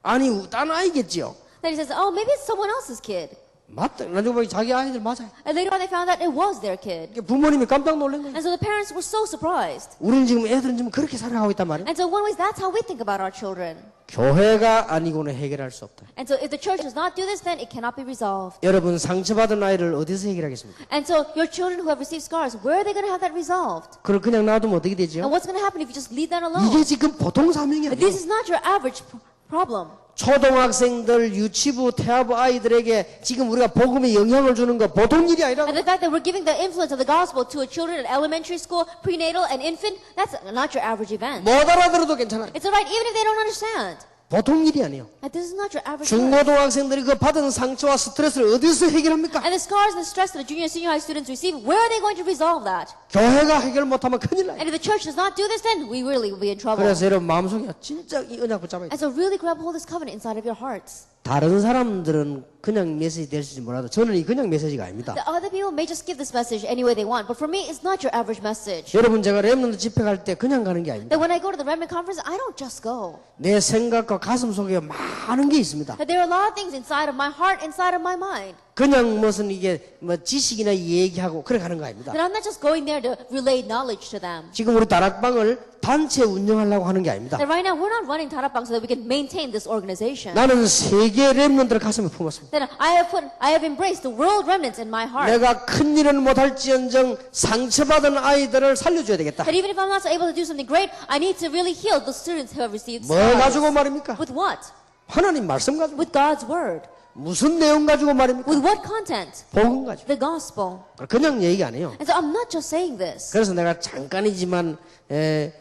아니 딴 아이겠지요. Then he says, oh, maybe it's someone else's kid. 맞다. 나중에 보니 자기 아이들 맞아요. And later on, they found out it was their kid. 부모님이 깜짝 놀란 거예요. And so the parents were so surprised. 우리는 지금 애들은 지금 그렇게 살아가고 있단 말이에요. And so in one way, that's how we think about our children. 교회가 아니고는 해결할 수 없다. And so if the church does not do this, then it cannot be resolved. 여러분 상처받은 아이를 어디서 해결하겠습니까? And so your children who have received scars, where are they going to have that resolved? 그걸 그냥 놔두면 어떻게 되죠? And what's going to happen if you just leave that alone? 이게 지금 보통 사명이 But 아니에요. this is not your average problem. 초등학생들, 유치부, 태아부 아이들에게 지금 우리가 복음의 영향을 주는 거 보통 일이 아니라 And the fact that we're giving the influence of the gospel to children in elementary school, prenatal, and infant, that's not your average event. 못 알아들어도 괜찮아요. It's alright even if they don't understand. 보통 일이 아니에요. And this is not your average event. 중고등학생들이 그 받은 상처와 스트레스를 어디서 해결합니까? And the scars and the stress that the junior and senior high students receive, where are they going to resolve that? 교회가 해결 못하면 큰일 나요. And if the church does not do this, then we really will be in trouble. 그래서 여러분 마음속에 진짜 이 언약 붙잡아야 돼요. And so really grab hold of this covenant inside of your hearts. 다른 사람들은 그냥 메시지 될지 몰라도 저는 이 그냥 메시지가 아닙니다. The other people may just give this message any way they want, but for me, it's not your average message. 여러분 제가 렘넌트 집회 갈 때 그냥 가는 게 아닙니다. That when I go to the Remnant conference, I don't just go. 내 생각과 가슴 속에 많은 게 있습니다. That there are a lot of things inside of my heart, inside of my mind. 그냥 무슨 이게 뭐 지식이나 얘기하고 그래 가는 거 아닙니다. That I'm not just going there to relay knowledge to them. 지금 우리 다락방을 단체 운영하려고 하는 게 아닙니다. That right now, we're not running Tarapang so that we can maintain this organization. 나는 세계 렘넌트를 가슴에 품었습니다. That I have embraced the world remnants in my heart. 내가 큰 일은 못할지언정 상처받은 아이들을 살려줘야 되겠다. That even if I'm not able to do something great, I need to really heal the students who have received 뭐 scars. 가지고 말입니까? With what? 하나님 말씀 가지고. With God's word. 무슨 내용 가지고 말입니까? With what content? 복음 가지고. The gospel. 그냥 얘기 안 해요. And so I'm not just saying this. 그래서 내가 잠깐이지만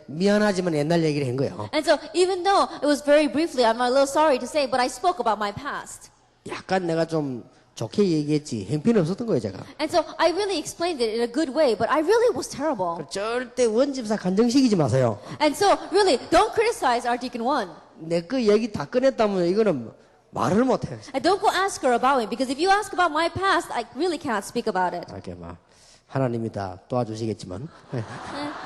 미안하지만 옛날 얘기를 한 거예요. And so even though it was very briefly, I'm a little sorry to say, but I spoke about my past. 약간 내가 좀 좋게 얘기했지 행편이 없었던 거예요 제가. And so I really explained it in a good way, but I really was terrible. 절대 원집사 간정시키지 마세요. And so really, don't criticize our Deacon One. 내 그 얘기 다 꺼냈다면 이거는 말을 못해요. And don't go ask her about it, because if you ask about my past, I really cannot speak about it. 이렇게 막 하나님이 다 도와주시겠지만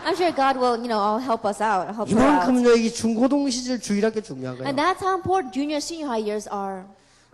I'm sure God will, help us out, help her out. 이만큼 여기 중고등 시절 주일학교 중요한 거예요. And that's how important junior, senior high years are.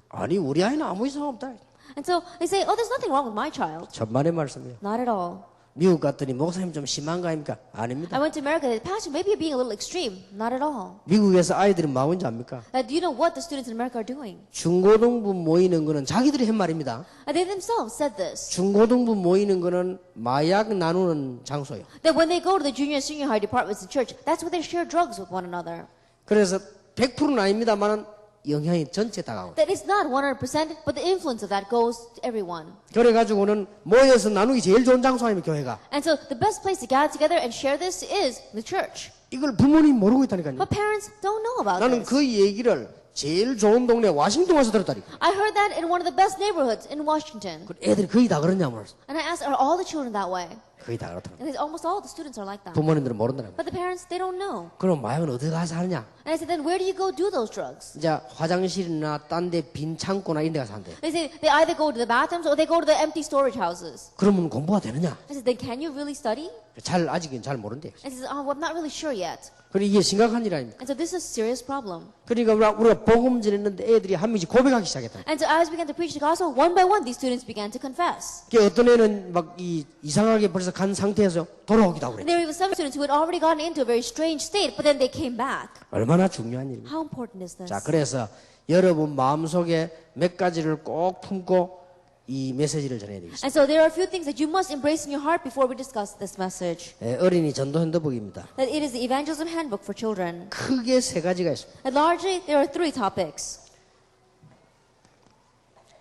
아니 우리 아이는 아무 이상 없다. And so they say, oh, there's nothing wrong with my child. 천만의 말씀이에요. Not at all. 미국 갔더니 목사님 좀 심한 거 아닙니까? 아닙니다. I went to America. Pastor, maybe you're being a little extreme. Not at all. 미국에서 아이들이 뭐하는지 압니까? Do you know what the students in America are doing? 중고등부 모이는 거는 자기들이 한 말입니다. They themselves said this. 중고등부 모이는 거는 마약 나누는 장소예요. That when they go to the junior, senior high departments in church, that's where they share drugs with one another. 그래서 100%는 아닙니다만 영향이 전체 다 가고. That it's not 100%, but the influence of that goes to everyone. 그래가지고는 모여서 나누기 제일 좋은 장소 아닙니까 교회가. And so the best place to gather together and share this is the church. 이걸 부모님이 모르고 있다니까요. But parents don't know about 나는 this. 그 얘기를 제일 좋은 동네 와싱턴 와서 들었다니까. I heard that in one of the best neighborhoods in Washington. 그 애들이 거의 다 그러냐 물었어. And I asked, are all the children that way? 거의 다 그렇더라고. And they said, almost all the students are like that. 부모님들은 모른다는 거야. But the parents, they don't know. 그럼 마약은 어디 가서 하느냐? And I said, then where do you go do those drugs? 이제 화장실이나 딴 데 빈 창고나 이런 데 가서 한대. They say they either go to the bathrooms or they go to the empty storage houses. 그러면 공부가 되느냐? I said, then can you really study? 아직은 잘 모른대. And he says, oh, well, I'm not really sure yet. 그래 이게 심각한 일 아닙니까? And so this is a serious problem. 그러니까 우리가 복음 전했는데 애들이 한 명씩 고백하기 시작했다. And so as we began to preach the gospel, one by one, these students began to confess. 그 어떤 애는 막 이상하게 벌써 간 상태에서 돌아오기도 하고 그래. And there were some students who had already gotten into a very strange state, but then they came back. 얼마나 중요한 일입니까? How important is this? 자, 그래서 여러분 마음속에 몇 가지를 꼭 품고 이 메시지를 전해야 되겠습니다. And so there are a few things that you must embrace in your heart before we discuss this message. 어린이 전도 핸드북입니다. That it is the evangelism handbook for children. 크게 세 가지가 있습니다. And largely, there are three topics.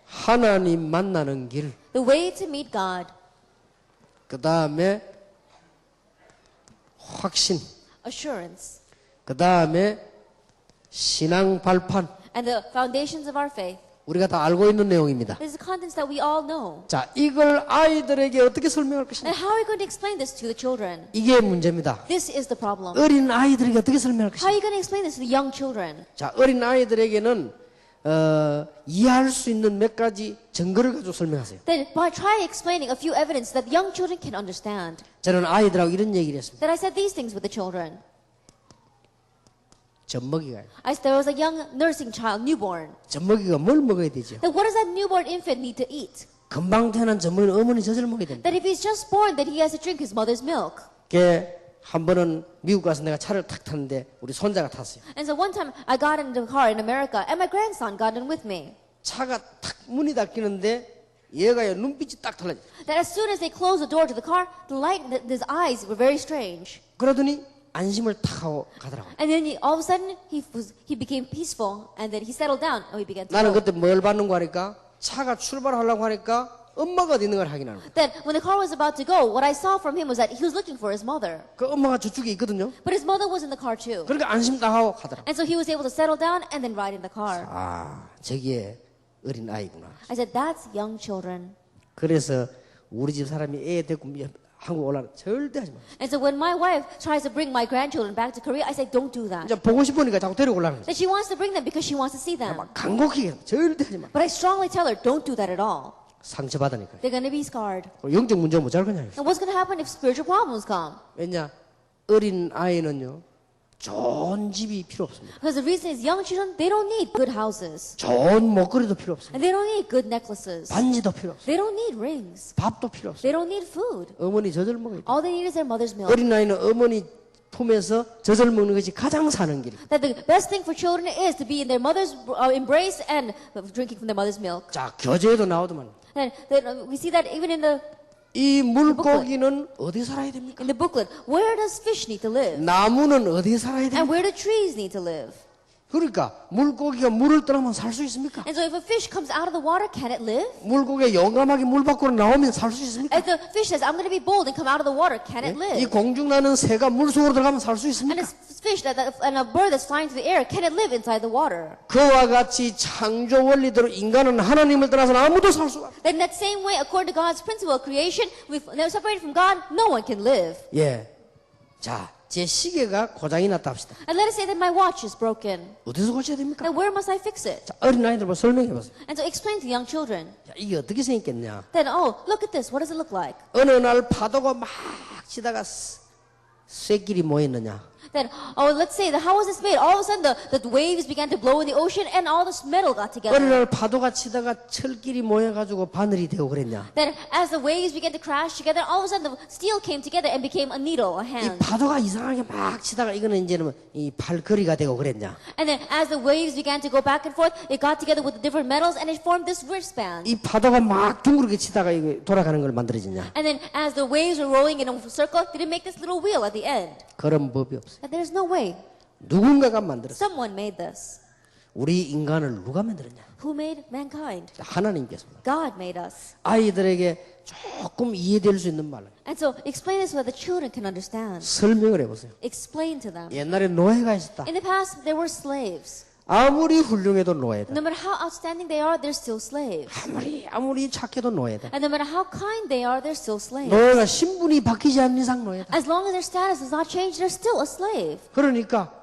하나님 만나는 길, The way to meet God, 그 다음에 확신, assurance, 그 다음에 신앙 발판. and the foundations of our faith. 우리가 다 알고 있는 내용입니다. These are contents that we all know. 자, 이걸 아이들에게 어떻게 설명할 것인가? And how are we going to explain this to the children? 이게 문제입니다. This is the problem. 어린 아이들에게 어떻게 설명할 How 것인가? are you going to explain this to the young children? 자, 어린 아이들에게는 이해할 수 있는 몇 가지 증거를 가지고 설명하세요. Then by try explaining a few evidence that young children can understand. 저는 아이들하고 이런 얘기를 했습니다. That I said these things with the children. 젖먹이가 There was a young nursing child, newborn. 젖먹이가 뭘 먹어야 되죠? Then what does that newborn infant need to eat? 금방 태어난 젖먹이는 어머니 젖을 먹어야 된다. That if he's just born, that he has to drink his mother's milk. 한 번은 미국 가서 내가 차를 탁 탔는데 우리 손자가 탔어요. And so one time I got into the car in America and my grandson got in with me. 차가 탁 문이 닫히는데 얘가 눈빛이 딱 달라져. That as soon as they closed the door to the car, the light in his eyes were very strange. 그러더니 안심을 탁 하고 가더라고요. And then all of a sudden he became peaceful and then he settled down and we began to 나는 go. 그때 뭘 받는 거 하니까 차가 출발하려고 하니까 엄마가 어디 있는 걸 확인하는 거예요. Then when the car was about to go, what I saw from him was that he was looking for his mother. 그 엄마가 저쪽에 있거든요. But his mother was in the car too. 그러니까 안심 딱 하고 가더라고요. And so he was able to settle down and then ride in the car. 아, 저게 어린 아이구나. I said, that's young children. 그래서 우리 집 사람이 애 데리고 한국 올라는 절대 하지 마. And so when my wife tries to bring my grandchildren back to Korea, I say, don't do that. 이제 보고 싶으니까 자꾸 데리고 올라는 거지. That she wants to bring them because she wants to see them. 막 간곡히 절대 하지 마. But I strongly tell her, don't do that at all. 상처받으니까. They're going to be scarred. 영적 문제 못 잘 거냐. And what's going to happen if spiritual problems come? 왜냐? 어린 아이는요. 좋은 집이 필요 없습니다. Because the reason is young children, they don't need good houses. 좋은 목걸이도 필요 없습니다. And they don't need good necklaces. 반지도 필요 없습니다. They don't need rings. 밥도 필요 없습니다. They don't need food. 어머니 젖을 먹어야 돼. All they need is their mother's milk. 어린 아이는 어머니 품에서 젖을 먹는 것이 가장 사는 길이에요. That the best thing for children is to be in their mother's embrace and drinking from their mother's milk. 자, 교재에도 나오더만 And we see that even 이 물고기는 어디 살아야 됩니까? in the booklet. Where does fish need to live? 나무는 어디 살아야 됩니까? And where do trees need to live? 그러니까 물고기가 물을 떠나면 살 수 있습니까? And so if a fish comes out of the water, can it live? 물고기가 용감하게 물 밖으로 나오면 살 수 있습니까? If the fish says, I'm going to be bold and come out of the water, can it 이 live? 공중 나는 새가 물 속으로 들어가면 살 수 And 있습니까? a fish and a bird that's flying through the air, can it live inside the water? 그와 같이 창조 원리대로 인간은 하나님을 떠나서는 아무도 살 수가 없어요. Then in that same way, according to God's principle of creation, we've never separated from God, no one can live. 예. 자, 제 시계가 고장이 났다 합시다. And let us say that my watch is broken. 어디서 고쳐야 됩니까? Then where must I fix it? 자, 어린 아이들 보고 설명해 보세요. And so explain to young children. 자, 이게 어떻게 생겼겠냐? Then, oh, look at this. What does it look like? 어느 날 파도가 막 치다가 쇠끼리 모였느냐? Then, oh, let's say, how was this made? All of a sudden, the waves began to blow in the ocean and all this metal got 어느 together. 날 파도가 치다가 철끼리 모여가지고 바늘이 되고 그랬냐? Then, as the waves began to crash together, all of a sudden, the steel came together and became a needle, a 이 hand. 파도가 이상하게 막 치다가 이거는 이제는 이 팔걸이가 되고 그랬냐? And then, as the waves began to go back and forth, it got together with the different metals and it formed this wristband. 이 파도가 막 둥그렇게 치다가 이거 돌아가는 걸 만들어지냐? And then, as the waves were rolling in a circle, did it make this little wheel at the end? 그런 법이 없어요. And there's no way. 누군가가 만들었어. Someone made this. 우리 인간을 누가 만들었냐? Who made mankind? 하나님께서. God made us. 아이들에게 조금 이해될 수 있는 말로 And so, explain this so that the children can understand. 설명을 해보세요. Explain to them. 옛날에 노예가 있었다. In the past, there were slaves. 아무리 훌륭해도 노예다. No matter how outstanding they are, they're still slaves. 아무리 착해도 노예다. And no matter how kind they are, they're still slaves. 노예가 신분이 바뀌지 않는 이상 노예다. As long as their status does not change, they're still a slave. 그러니까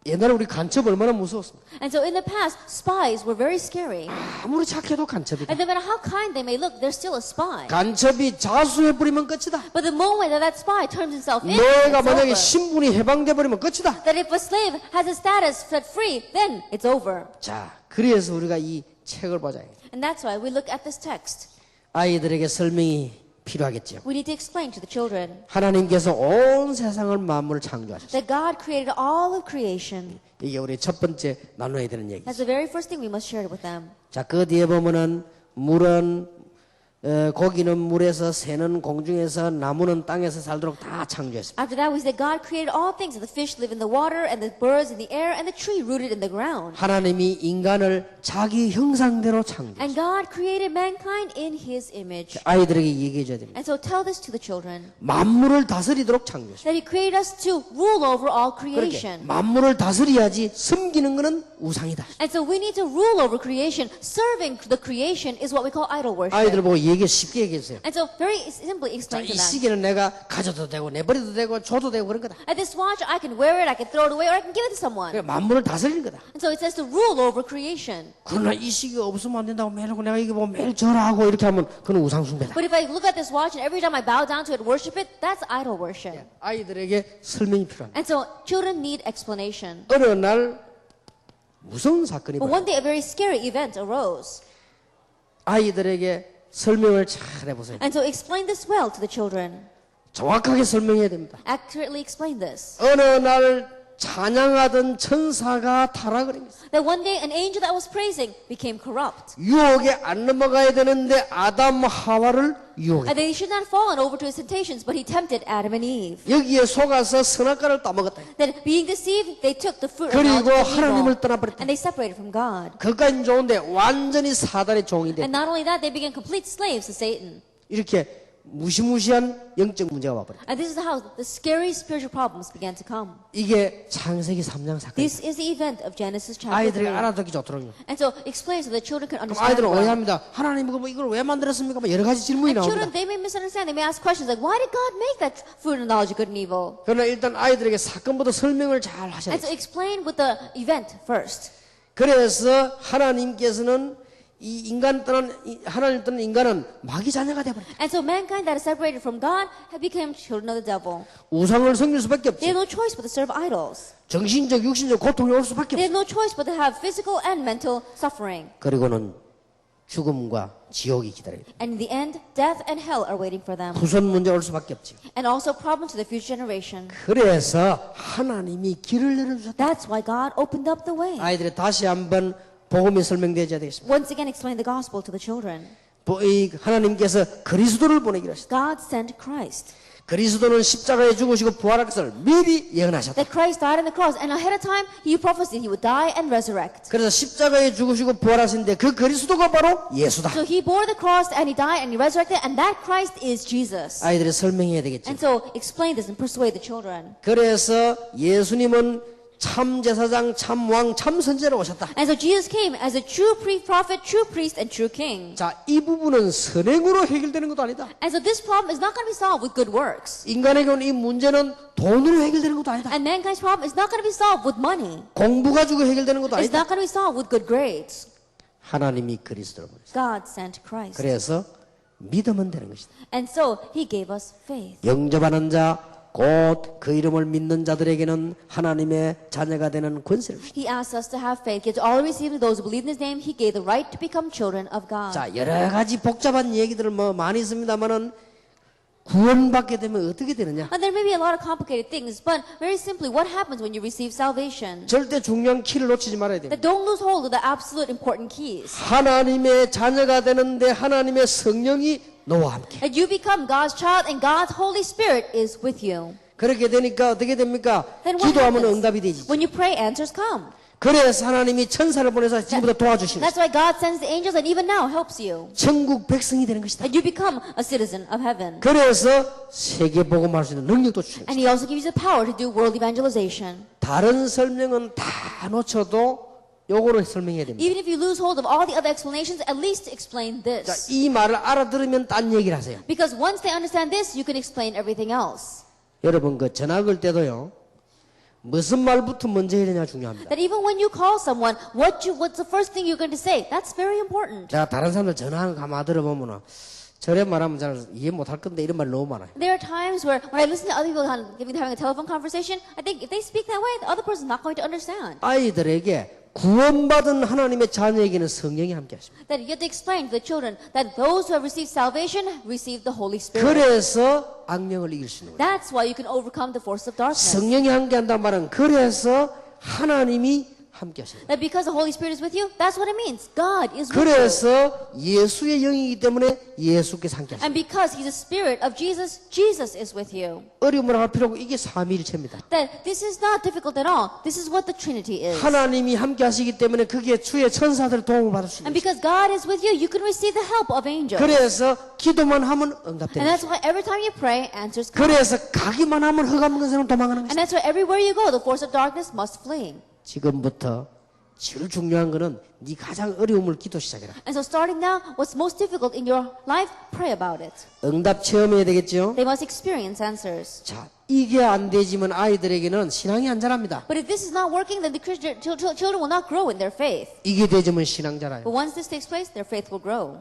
옛날에 우리 간첩 얼마나 무서웠습니까? And so in the past, spies were very scary. 아무리 착해도 간첩이다. And no matter how kind they may look, they're still a spy. 간첩이 자수해버리면 끝이다. But the moment that that spy turns himself in, 노예가 it's 만약에 over. 신분이 해방돼버리면 끝이다. That if a slave has his status set free, then it's over. 자, 그래서 우리가 이 책을 보자. And that's why we look at this text. 아이들에게 설명이 필요하겠죠. We need to explain to the children 하나님께서 온 세상을 만물을 창조하셨어요. that God created all of creation. 이게 우리 첫 번째 나눠야 되는 얘기죠. That's the very first thing we must share with them. 자, 그 뒤에 보면은 물은 고기는 물에서, 새는 공중에서, 나무는 땅에서 살도록 다 창조했습니다. After that, we said God created all things. The fish live in the water, and the birds in the air, and the tree rooted in the ground. 하나님이 인간을 자기 형상대로 창조했습니다. And God created mankind in His image. 아이들에게 얘기해 줘야 됩니다. And so tell this to the children. 만물을 다스리도록 창조했습니다. That He created us to rule over all 그렇게 creation. 만물을 다스려야지 섬기는 것은 우상이다. And so we need to rule over creation. Serving the creation is what we call idol worship. 아이들 보고 얘기 쉽게 얘기해 주세요. And so very simply 자, explain 이 to them. 시계는 내가 가져도 되고 내버려도 되고 줘도 되고 그런 거다. At this watch, I can wear it, I can throw it away, or I can give it to someone. 그러니까 만물을 다스리는 거다. And so it says to rule over creation. 그러나 이 시계 없으면 안 된다고 매일 하고 내가 이게 뭐 매일 절하고 이렇게 하면 그건 우상숭배다. But if I look at this watch and every time I bow down to it, worship it, that's idol worship. 아이들에게 설명이 필요합니다. And so children need explanation. 어느 날 무서운 사건이 But one 벌어졌어요. day a very scary event arose. 아이들에게 설명을 잘 해보세요. And so explain this well to the children. 정확하게 설명해야 됩니다. Accurately explain this. 어느 날 찬양하던 천사가 타락을 했습니다. That one day an angel that was praising became corrupt. 유혹에 안 넘어가야 되는데 아담 하와를 유혹했다. And they should not fallen over to his temptations, but he tempted Adam and Eve. 여기에 속아서 선악과를 따먹었다. Then being deceived, they took the fruit of 그리고 knowledge of 하나님을 evil. 떠나버렸다. And they separated from God. 그까진 좋은데 완전히 사단의 종이 됐다. And not only that, they became complete slaves to Satan. 이렇게 무시무시한 영적 문제가 와버렸다. And this is how the scary spiritual problems began to come. 이게 창세기 3장 사건이다. This is the event of Genesis chapter 아이들이 3. 알아듣기 좋도록요. And so explain so that children can 그럼 understand 아이들은 well. 오해합니다. 하나님 이걸 왜 만들었습니까? 뭐 여러 가지 질문이 And children, 나옵니다. they may misunderstand. They may ask questions like, why did God make that fruit of knowledge of good and evil? 그러나 일단 아이들에게 사건부터 설명을 잘 하셔야 And 돼요. so explain with the event first. 그래서 하나님께서는 이 하나님 떠난 인간은 마귀 자녀가 되어버렸다. And so mankind that is separated from God have become children of the devil. 우상을 섬길 수밖에 They 없지. have no choice but to serve idols. 정신적, 육신적 고통이 올 수밖에 They 없어. have no choice but to have physical and mental suffering. 그리고는 죽음과 지옥이 기다려요. And in the end, death and hell are waiting for them. 후손 문제 올 수밖에 없지. And also problems to the future generation. 그래서 하나님이 길을 열어주셨다. That's why God opened up the way. 아이들이 다시 한번 복음이 설명되어야 되겠습니다. Once again, explain the gospel to the children. 하나님께서 그리스도를 보내기로 하셨다. God sent Christ. 그리스도는 십자가에 죽으시고 부활할 것을 미리 예언하셨다. That Christ died on the cross, and ahead of time, He prophesied He would die and resurrect. 그래서 십자가에 죽으시고 부활하신데 그 그리스도가 바로 예수다. So He bore the cross, and He died, and He resurrected, and that Christ is Jesus. 아이들이 설명해야 되겠죠. And so explain this and persuade the children. 그래서 예수님은 참 제사장, 참 왕, 참 선지자로 오셨다. And so Jesus came as a true prophet, true priest, and true king. 자, 이 부분은 선행으로 해결되는 것도 아니다. And so this problem is not going to be solved with good works. 인간에게 온 이 문제는 돈으로 해결되는 것도 아니다. And mankind's problem is not going to be solved with money. 공부 가지고 해결되는 것도 It's 아니다. not going to be solved with good grades. 하나님이 그리스도를 보냈어요. God sent Christ. 그래서 믿으면 되는 것이다. And so He gave us faith. 영접하는 자, 곧 그 이름을 믿는 자들에게는 하나님의 자녀가 되는 권세를 주셨다. He asked us to have faith. Yet to all receiving those who believe in His name, He gave the right to become children of God. 자, 여러 가지 복잡한 얘기들을 많이 있습니다만은 구원받게 되면 어떻게 되느냐? And there may be a lot of complicated things, but very simply, what happens when you receive salvation? 절대 중요한 키를 놓치지 말아야 됩니다. That don't lose hold of the absolute important keys. 하나님의 자녀가 되는데 하나님의 성령이 너와 함께. That you become God's child and God's Holy Spirit is with you. 그렇게 되니까 어떻게 됩니까? Then what 기도하면 happens? 응답이 되지. When you pray, answers come. 그래서 하나님이 천사를 보내서 지금부터 도와주시는 That's why God sends the angels and even now helps you. 천국 백성이 되는 것이다. That you become a citizen of heaven. 그래서 세계 복음할 수 있는 능력도 주시는 And 것이다. He also gives you the power to do world evangelization. 다른 설명은 다 놓쳐도 요거를 설명해야 됩니다. Even if you lose hold of all the other explanations, at least explain 자, this. 이 말을 알아들으면 딴 얘기를 하세요. Because once they understand this, you can explain everything else. 여러분 그 전화 걸 때도요. 무슨 말부터 먼저 해야 되냐 중요합니다. That even when you call someone, what's the first thing you're going to say? That's very important. 제가 다른 사람들 전화하는 거 가만 들어보면은 저래 말하면 잘 이해 못할 건데 이런 말 너무 많아요. There are times where when I listen to other people having a telephone conversation, I think if they speak that way, the other person's not going to understand. 아이들에게 구원받은 하나님의 자녀에게는 성령이 함께 하십니다. That you have to explain to the children that those who have received salvation receive the Holy Spirit. 그래서 악령을 이길 수 있는 거예요. That's why you can overcome the force of darkness. 성령이 함께 한다는 말은 그래서 하나님이 함께 하십니다. That because the Holy Spirit is with you, that's what it means. God is with you. 그래서 예수의 영이기 때문에 예수께서 함께 하십니다. And because He's the Spirit of Jesus, Jesus is with you. 어려움을 할 필요 없고 이게 삼위일체입니다. That this is not difficult at all. This is what the Trinity is. 하나님이 함께 하시기 때문에 그게 주의 천사들 도움을 받을 수 And 있습니다. because God is with you, you can receive the help of angels. 그래서 기도만 하면 And 응답되는 that's 거죠. why every time you pray, answers come. 그래서 가기만 하면 흑암 근세는 도망가는 And 거죠. that's why everywhere you go, the force of darkness must flee. 지금부터 제일 중요한 거는 네 가장 어려움을 기도 시작해라. And so starting now, what's most difficult in your life, pray about it. 응답 체험해야 되겠죠? They must experience answers. 자, 이게 안 되지만 아이들에게는 신앙이 안 자랍니다. But if this is not working, then the children will not grow in their faith. 이게 되지만 신앙 자라요. But once this takes place, their faith will grow.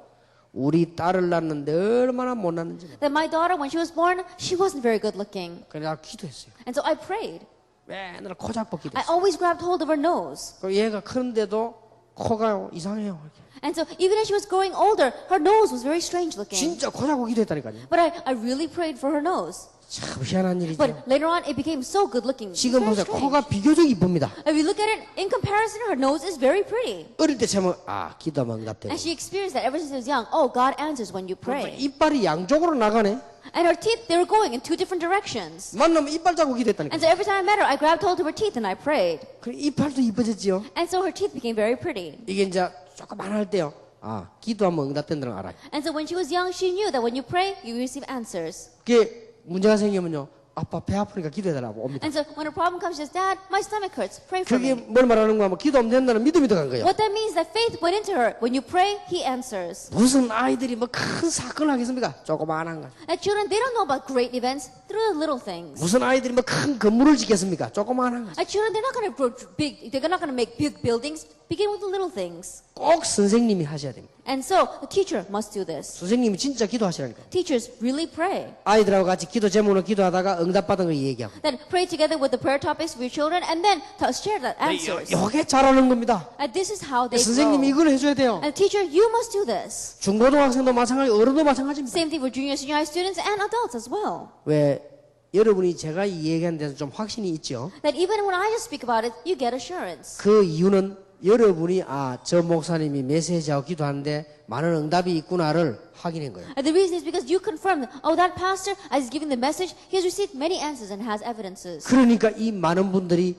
우리 딸을 낳는데 얼마나 못 낳는지. That my daughter, when she was born, she wasn't very good looking. 그래서 기도했어요. And so I prayed. 맨날 코 잡고 I 기도했어요. always grabbed hold of her nose. 그리고 얘가 크는데도 코가 이상해요. And so even as she was growing older, her nose was very strange looking. 진짜 코 잡고 기도했다니까요. But I really prayed for her nose. 참 희한한 일이죠. But later on, it became so good looking. It's 지금 very 보세요. strange. 코가 비교적 이쁩니다. If you look at it, in comparison, her nose is very pretty. 어릴 때 처음 기도하면 응답되고. And she experienced that ever since she was young. Oh, God answers when you pray. 이빨이 양쪽으로 나가네. And her teeth, they were going in two different directions. 만나면 이빨 잡고 기도했다니까. And so every time I met her, I grabbed hold of her teeth and I prayed. 그래 이빨도 이뻐졌지요. And so her teeth became very pretty. 이게 이제 조금 안 할 때요. 기도하면 응답된다는 걸 알아요. And so when she was young, she knew that when you pray, you receive answers. 그게 문제가 생기면요. 아빠 배 아프니까 기도해달라고 옵니다. And so when a problem comes, she says, Dad, my stomach hurts. Pray for 그게 me. 뭘 말하는 거야? 기도하면 된다는 믿음이 들어간 거예요. What that means is that faith went into her. When you pray, He answers. 무슨 아이들이 뭐 큰 사건을 하겠습니까? 조그마한 거. And children, they don't know about great events through the little things. 무슨 아이들이 뭐 큰 건물을 짓겠습니까? 조그마한 거. And children, they're not going to grow big. They're not going to make big buildings. Begin with the little things. 꼭 선생님이 하셔야 됩니다. And so the teacher must do this. 선생님이 진짜 기도하시라니까. Teachers really pray. 아이들하고 같이 기도 제목으로 기도하다가 응답받은 걸 얘기하고. Then pray together with the prayer topics for your children, and then share that answers. 이게 잘하는 겁니다. And this is how they 선생님이 grow. 이걸 해줘야 돼요. And teacher, you must do this. 중고등학생도 마찬가지, 어른도 마찬가지입니다. Same thing for junior, senior high students and adults as well. 왜 여러분이 제가 이 얘기하는 데서 좀 확신이 있죠. That even when I just speak about it, you get assurance. 그 이유는 여러분이 저 목사님이 메시지하고 기도하는데 많은 응답이 있구나를 확인한 거예요. And the reason is because you confirm that, that pastor, as he's giving the message, he has received many answers and has evidences. 그러니까 이 많은 분들이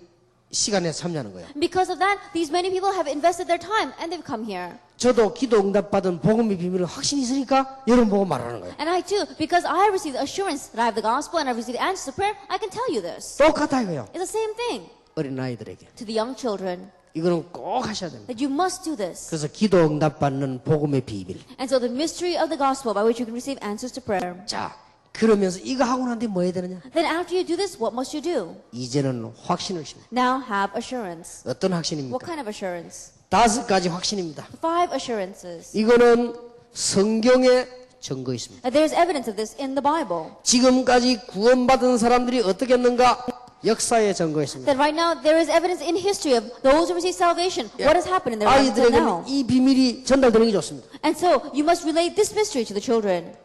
시간에 참여하는 거예요. Because of that, these many people have invested their time and they've come here. 저도 기도 응답받은 복음의 비밀을 확신이 있으니까 여러분 보고 말하는 거예요. And I too, because I received assurance that I have the gospel and I've received answers to prayer, I can tell you this. 똑같아 이거요. It's the same thing 어린아이들에게. to the young children, 이거는 꼭 하셔야 됩니다. that you must do this. 그래서 기도 응답받는 복음의 비밀. And so the mystery of the gospel by which you can receive answers to prayer. 자, 그러면서 이거 하고 난 뒤에 뭐 해야 되느냐? Then after you do this, what must you do? 이제는 확신을 심어. Now have assurance. 어떤 What 확신입니까? kind of assurance? 5가지 확신입니다. 5 assurances. 이거는 성경에 증거 있습니다. There's evidence of this in the Bible. 지금까지 구원받은 사람들이 어떻게 했는가? 역사에 증거했습니다. That right now there is evidence in history of those who receive salvation. What has happened in their lives until now? 아이들에게는 이 비밀이 전달되는 게 좋습니다. And so you must relay this mystery to the children.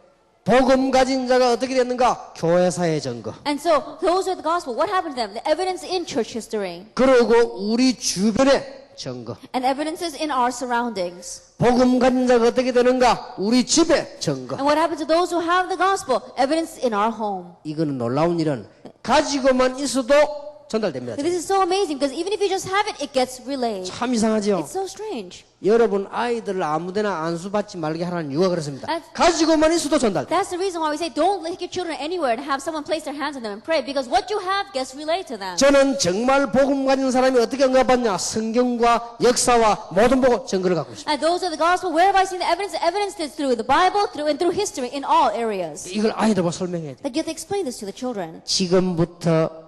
복음 가진 자가 어떻게 됐는가? 교회사의 증거. And so those who are the gospel, what happened to them? The evidence in church history. 그리고 우리 주변의 증거. And evidences in our surroundings. 복음 가진 자가 어떻게 되는가? 우리 집의 증거. And what happens to those who have the gospel? Evidence in our home. 이거는 놀라운 일은 가지고만 있어도 전달됩니다. This is so amazing because even if you just have it, it gets relayed. 참 이상하죠? It's so strange. 여러분 아이들을 아무데나 안수받지 말게 하라는 이유가 그렇습니다. 아, 가지고만 있어도 전달. That's the reason why we say don't take your children anywhere and have someone place their hands on them and pray because what you have gets relayed to them. 저는 정말 복음 가진 사람이 어떻게 응답받냐? 성경과 역사와 모든 보고 증거를 갖고 있습니다. And those are the gospel. Where have I seen the evidence? The evidence is through the Bible, through history, in all areas. 이걸 아이들과 설명해야 돼. That you have to explain this to the children. 지금부터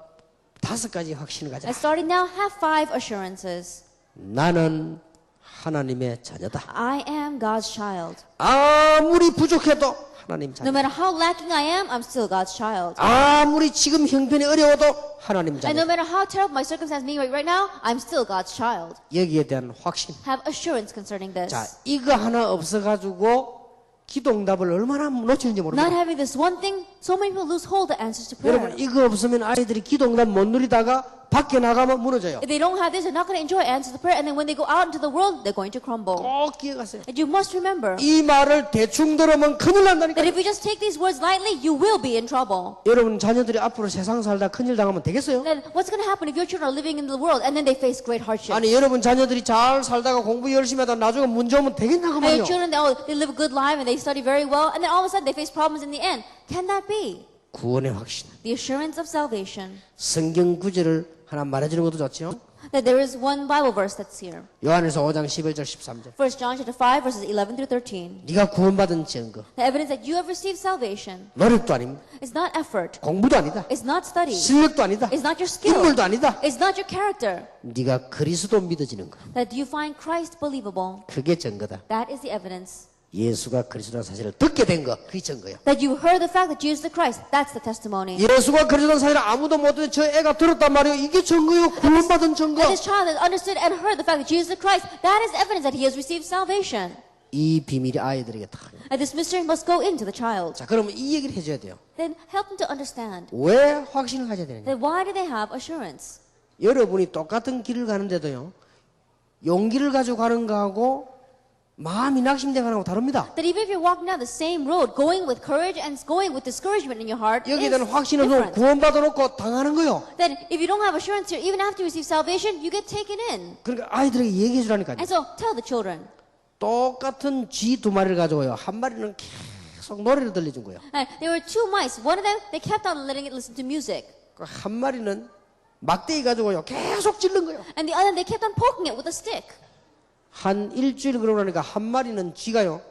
5가지 확신을 가져. And starting now, have 5 assurances. 나는 하나님의 자녀다. I am God's child. 아무리 부족해도 하나님 No 자녀. matter how lacking I am, I'm still God's child. 아무리 지금 형편이 어려워도 하나님 And no 자녀. matter how terrible my circumstance may be right now, I'm still God's child. 여기에 대한 확신. Have assurance concerning this. 자, 이거 하나 없어가지고 기도 응답을 얼마나 놓치는지 Not 모릅니다. having this one thing, so many people lose hold of answers to prayer. 여러분 이거 없으면 아이들이 기도 응답 못 누리다가 밖에 나가면 무너져요. If they don't have this, they're not going to enjoy answers to prayer. And then when they go out into the world, they're going to crumble. 꼭 기억하세요. And you must remember 이 말을 대충 들으면 큰일 난다니까. that if you just take these words lightly, you will be in trouble. 여러분 자녀들이 앞으로 세상 살다 큰일 당하면 되겠어요? Then what's going to happen if your children are living in the world and then they face great hardship? 아니 여러분 자녀들이 잘 살다가 공부 열심히 하다 나중에 문제 오면 되겠냐고 And your 말이요. children, they live a good life and they study very well, and then all of a sudden they face problems in the end. Can that be? 구원의 확신. The assurance of salvation. 성경 구절을 하나 말해주는 것도 좋죠. That there is one Bible verse that's here. 요한에서 5장 11절 13절. 1 John chapter 5 verses 11 through 13. 네가 구원받은 증거. The evidence that you have received salvation 노력도 아닙니다. is not effort. 공부도 아니다. It's not study. 실력도 아니다. It's not your skill. 인물도 아니다. It's not your character. 네가 그리스도 믿어지는 거. That you find Christ believable. 그게 증거다. That is the evidence. 예수가 그리스도라는 사실을 듣게 된 거. 그게 증거야. That you heard the fact that Jesus is the Christ. That's the testimony. 예수가 그리스도라는 사실을 아무도 못했는데 저 애가 들었단 말이에요. 이게 증거요. 구원받은 증거. And this child has understood and heard the fact that Jesus is the Christ. That is evidence that he has received salvation. 이 비밀이 아이들에게 다. And this mystery must go into the child. 자, 그러면 이 얘기를 해줘야 돼요. Then help them to understand. 왜 확신을 가져야 되느냐? Then why do they have assurance? 여러분이 똑같은 길을 가는데도요. 용기를 가지고 가는 거하고 마음이 낙심되어 가는 거하고 다릅니다. That even if you're walking down the same road, going with courage and going with discouragement in your heart 여기에 is 대한 확신을 different. 구원받아 놓고 당하는 거요. Then if you don't have assurance here, even after you receive salvation, you get taken in. 그러니까 아이들에게 얘기해 주라니까요. And so tell the children. 똑같은 쥐 두 마리를 가지고요. 한 마리는 계속 노래를 들려준 거예요. And there were two mice. One of them, they kept on letting it listen to music. 한 마리는 막대기 가지고요. 계속 찔른 거예요. And the other, they kept on poking it with a stick. 한 일주일 그러고 나니까 한 마리는 쥐가요.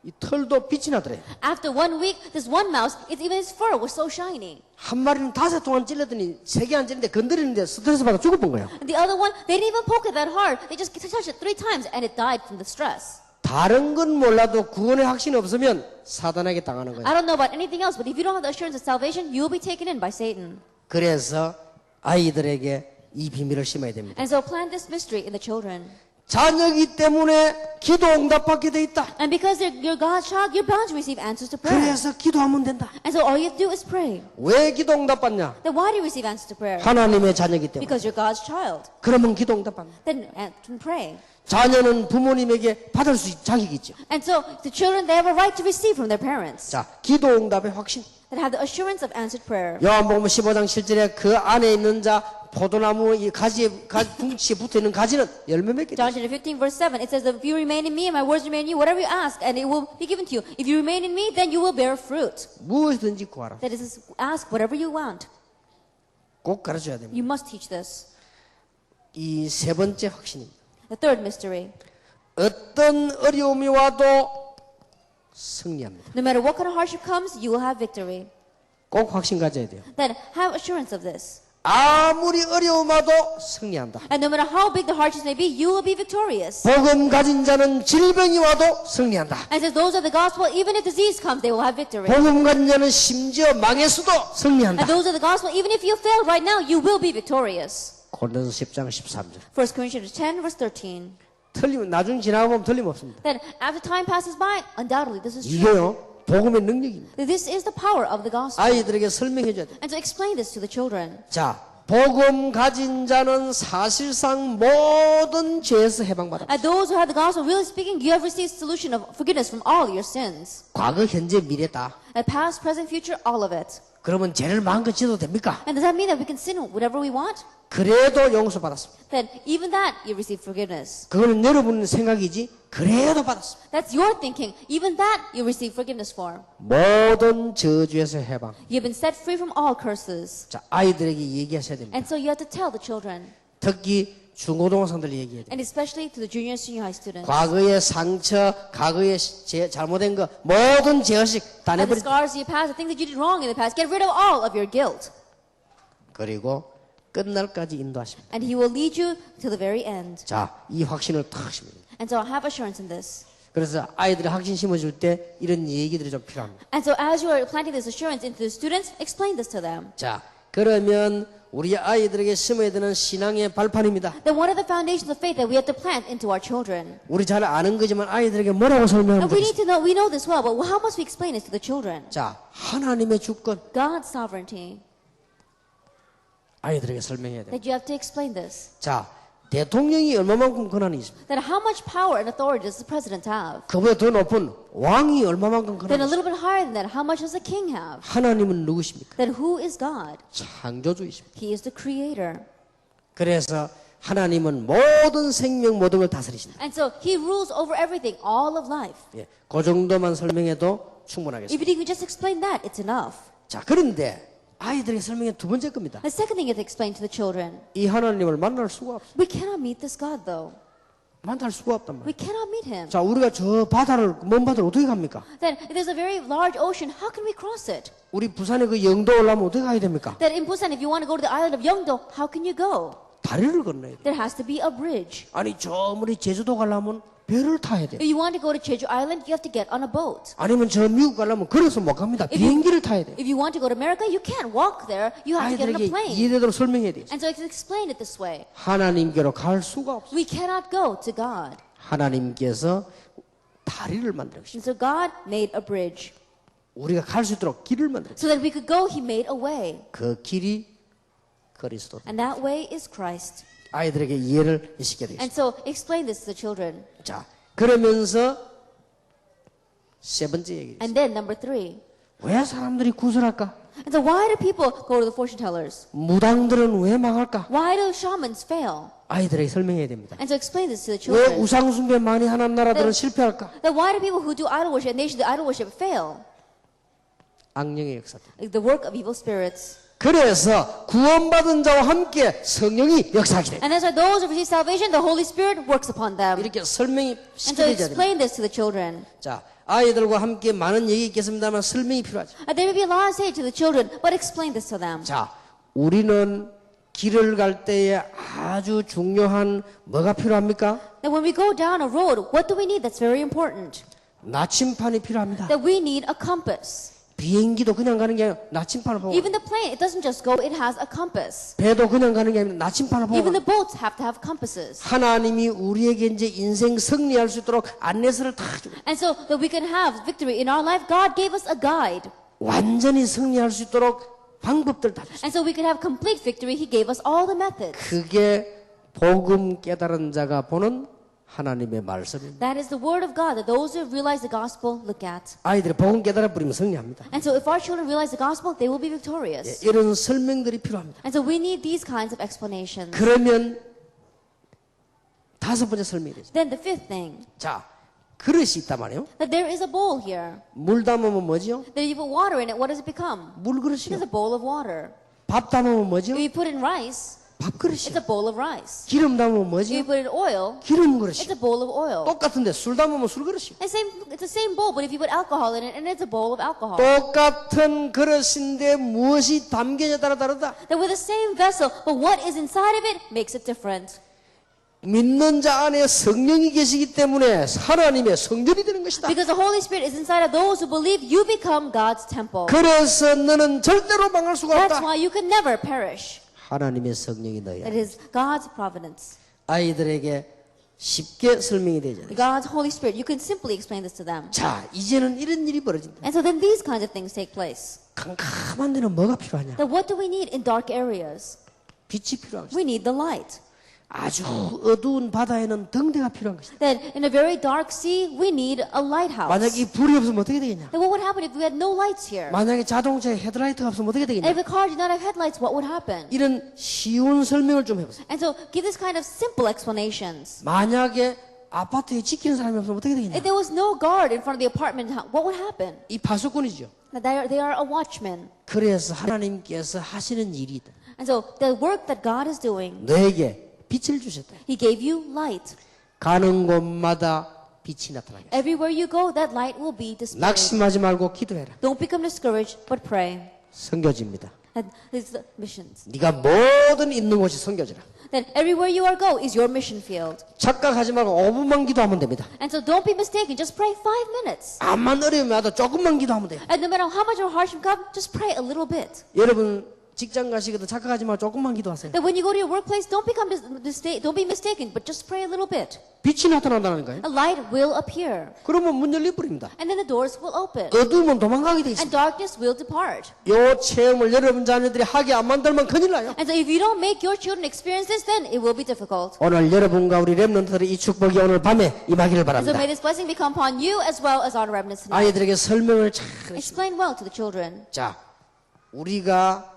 이 털도 빛이 나더래요. After 1 week, this one mouse, even its fur was so shiny. 한 마리는 5통만 찔렀더니 3개 안 찔는데 건드리는데 스트레스 받아 죽을 뻔 거예요. And the other one, they didn't even poke it that hard. They just touched it 3 times and it died from the stress. 다른 건 몰라도 구원의 확신이 없으면 사단에게 당하는 거예요. I don't know about anything else, but if you don't have the assurance of salvation, you will be taken in by Satan. 그래서 아이들에게 이 비밀을 심어야 됩니다. And so plant this mystery in the children. 자녀이기 때문에 기도 응답받게 돼 있다. And because you're God's child, you're bound to receive answers to prayer. 그래서 기도하면 된다. And so all you have to do is pray. 왜 기도 응답받냐? Then why do you receive answers to prayer? 하나님의 자녀이기 때문에. Because you're God's child. 그러면 기도 응답받는다. Then pray. 자녀는 부모님에게 받을 수 자격이 있죠. And so the children, they have a right to receive from their parents. 자, 기도 응답의 확신. That have the assurance of answered prayer. 요한복음 15장 7절에 그 안에 있는 자 포도나무 이 둥치에 붙어 있는 가지는 열매 맺게 John 돼. chapter 15 verse 7, it says, if you remain in me and my words remain in you, whatever you ask, and it will be given to you. If you remain in me, then you will bear fruit. 무엇이든지 구하라. That is, ask whatever you want. 꼭 가르쳐야 됩니다. You must teach this. 이 세 번째 확신입니다. The third mystery. 어떤 어려움이 와도 승리합니다. No matter what kind of hardship comes, you will have victory. 꼭 확신 가져야 돼요. Then have assurance of this. 아무리 어려움 와도 승리한다. And no matter how big the hardships may be, you will be victorious. 복음 가진 자는 질병이 와도 승리한다. And says those are the gospel, even if disease comes, they will have victory. 복음 가진 자는 심지어 망했어도 승리한다. And those are the gospel, even if you fail right now, you will be victorious. 고린도서 10장 13절. 1 Corinthians 10 verse 13. 틀림 나중 지나가보면 틀림없습니다. Then after time passes by, undoubtedly this is true. 이게요 복음의 능력입니다. This is the power of the gospel. 아이들에게 설명해 줘야 돼요. And to explain this to the children. 자, 복음 가진 자는 사실상 모든 죄에서 해방받아. And those who have the gospel, really speaking, you have received solution of forgiveness from all your sins. 과거, 현재, 미래 다. And past, present, future, all of it. 그러면 죄를 마음껏 지어도 됩니까? And does that mean that we can sin whatever we want? 그래도 용서받았습니다. Then even that you receive forgiveness. 그거는 여러분 생각이지 그래도 받았습니다. That's your thinking. Even that you receive forgiveness for. 모든 저주에서 해방. You've been set free from all curses. 자, 아이들에게 얘기하셔야 됩니다. And so you have to tell the children. 특히 중고등학생들 얘기해야 돼요. And especially to the junior, senior high students. 과거의 상처, 과거의 잘못된 거 모든 죄의식 다 And the 내버려. scars you past, the things that you did wrong in the past, get rid of all of your guilt. 그리고 끝날까지 인도하십니다. And he will lead you to the very end. 자, 이 확신을 탁 심어요. And so have assurance in this. 그래서 아이들이 확신 심어줄 때 이런 얘기들이 좀 필요합니다. And so as you are planting this assurance into the students, explain this to them. 자, 그러면 우리 아이들에게 심어야 되는 신앙의 발판입니다. Then what are the foundations of faith that we have to plant into our children? 우리 잘 아는 거지만 아이들에게 뭐라고 설명하면 And we need 되겠습니까? to know, we know this well, but how must we explain this to the children? 자, 하나님의 주권 God's sovereignty. 아이들에게 설명해야 돼요. That you have to explain this. 자, 대통령이 얼마만큼 권한이 있습니까? That how much power and authority does the president have? 그보다 더 높은 왕이 얼마만큼 Then 권한이 a 있습니까? little bit higher than that, how much does the king have? 하나님은 누구십니까? Then who is God? 창조주이십니다. He is the creator. 그래서 하나님은 모든 생명 모든 걸 다스리신다. And so he rules over everything, all of life. 예, 그 정도만 설명해도 충분하겠습니다. If you can just explain that, it's enough. 자, 그런데 아이들에게 설명해 두 번째 겁니다. The second thing you have to explain to the children. 이 하나님을 만날 수가 없어. We cannot meet this God though. 만날 수가 없단 말이에요. We cannot meet him. 자, 우리가 저 바다를 먼 바다를 어떻게 갑니까? Then if there's a very large ocean, how can we cross it? 우리 부산에 그 영도 올라면 어떻게 가야 됩니까? That in Busan, if you want to go to the island of Yeongdo, how can you go? 다리를 건너야 돼. There has to be a bridge. 아니, 저 멀리 제주도 가려면 배를 타야 돼. If you want to go to Jeju Island, you have to get on a boat. 아니면 저 미국 가려면 걸어서 못 갑니다. 비행기를 타야 돼. If you want to go to America, you can't walk there. You have to get on a 아이들에게 plane. 이해되도록 설명해야 돼. And so I can explain it this way. 하나님께로 갈 수가 없어. We cannot go to God. 하나님께서 다리를 만들으시고 And so God made a bridge. 우리가 갈 수 있도록 길을 만들었어요. So that we could go, He made a way. 그 길이 그리스도. And that way is Christ. 아이들에게 이해를 시켜야 되겠습니다. And so explain this to the children. 자, 그러면서 세 번째 얘기. And then number 3. 왜 사람들이 구슬할까? And so why do people go to the fortune tellers? 무당들은 왜 망할까? Why do shamans fail? 아이들에게 설명해야 됩니다. And so explain this to the 왜 children. 우상숭배 많이 하는 나라들은 실패할까? Then why do people who do idol worship and nations do idol worship fail? 악령의 역사들. Like the work of evil spirits. 그래서 구원받은 자와 함께 성령이 역사하게 됩니다. And that's why those who receive salvation, the Holy Spirit works upon them. 이렇게 설명이 And so 시켜야 됩니다. explain this to the children. 자, 아이들과 함께 많은 얘기 있겠습니다만 설명이 필요하죠. There may be a lot to say to the children, but explain this to them. 자, 우리는 길을 갈 때에 아주 중요한 뭐가 필요합니까? That when we go down a road, what do we need that's very important? 나침판이 필요합니다. That we need a compass. 비행기도 그냥 가는 게 아니라 나침판을 보고 Even the plane, it doesn't just go, it has a compass. 배도 그냥 가는 게 아니라 나침판을 보고 Even the boats have to have compasses. 하나님이 우리에게 이제 인생 승리할 수 있도록 안내서를 다 주고 And so that we can have victory in our life, God gave us a guide. 완전히 승리할 수 있도록 방법들 다 줬어요. And so we could have complete victory, He gave us all the methods. 그게 복음 깨달은 자가 보는 하나님의 말씀입니다. That is the word of God that those who realize the gospel look at. 아이들이 복음 깨달아 버리면 승리합니다. And so if our children realize the gospel, they will be victorious. 이런 설명들이 필요합니다. And so we need these kinds of explanations. 그러면 다섯 번째 설명이 되죠. Then the fifth thing, 자, 그릇이 있단 말이에요. that there is a bowl here. 물 담으면 뭐죠? That if you put water in it, what does it become? It 물그릇이요. is a bowl of water. 밥 담으면 뭐죠? If you put in rice, it's 밥그릇이요. a bowl of rice. 기름 담으면 If 뭐죠? you put in oil, 기름 it's 그릇이요. a bowl of oil. 똑같은데 술 담으면 술 그릇이요. It's the same bowl, but if you put alcohol in it, and it's a bowl of alcohol. 똑같은 그릇인데 무엇이 담겨냐에 따라 다르다. That we're the same vessel, but what is inside of it makes it different. 믿는 자 안에 성령이 계시기 때문에 하나님의 성전이 되는 것이다. Because the Holy Spirit is inside of those who believe, you become God's temple. 그래서 너는 절대로 망할 수가 That's 없다. why you can never perish. 하나님의 성령이 너희 It 안에. is God's providence. 아이들에게 쉽게 설명이 되잖아요. God's Holy Spirit. You can simply explain this to them. 자, 이제는 이런 일이 벌어진다. And so then these kinds of things take place. 캄캄한 데는 뭐가 필요하냐? Then what do we need in dark areas? 빛이 필요한 것이다. We need the light. 아주 어두운 바다에는 등대가 필요한 것이다. Then in a very dark sea, we need a lighthouse. 만약 이 불이 없으면 어떻게 되겠냐? Then what would happen if we had no lights here? 만약에 자동차에 헤드라이트가 없으면 어떻게 And 되겠냐? if the car did not have headlights, what would happen? 이런 쉬운 설명을 좀 해보세요. And so give this kind of simple explanations. 만약에 아파트에 지키는 사람이 없으면 어떻게 되겠냐? If there was no guard in front of the apartment, what would happen? 이 파수꾼이죠. That they are a watchman. 그래서 하나님께서 하시는 일이 있다. And so the work that God is doing, 너에게 빛을 주셨다. He gave you light. 가는 곳마다 빛이 나타나게. Everywhere you go, that light will be displayed. 낙심하지 말고 기도해라. Don't become discouraged, but pray. 선교지입니다. That is the missions. 네가 뭐든 있는 곳이 선교지라. Then everywhere you are go is your mission field. 착각하지 말고 5분만 기도하면 됩니다. And so don't be mistaken. Just pray 5 minutes. 암만 어려우면 와도 조금만 기도하면 돼요. And no matter how much of hardship comes, just pray a little bit. 여러분 직장 가시거든 착각하지 말고 조금만 기도하세요. That when you go to your workplace, don't be mistaken, but just pray a little bit. 빛이 나타난다는 거예요. A light will appear. 그러면 문 열려버립니다. And then the doors will open. 어두우면 도망가게 돼 And 있습니다. darkness will depart. 요 체험을 여러분 자녀들이 하게 안 만들면 큰일 나요. And so if you don't make your children experience this, then it will be difficult. 오늘 여러분과 우리 렘넌트들이 이 축복이 오늘 밤에 임하기를 And so 바랍니다. may this blessing become upon you as well as our remnants tonight. 아이들에게 설명을 잘 해주십시오. Explain well to the children. 자, 우리가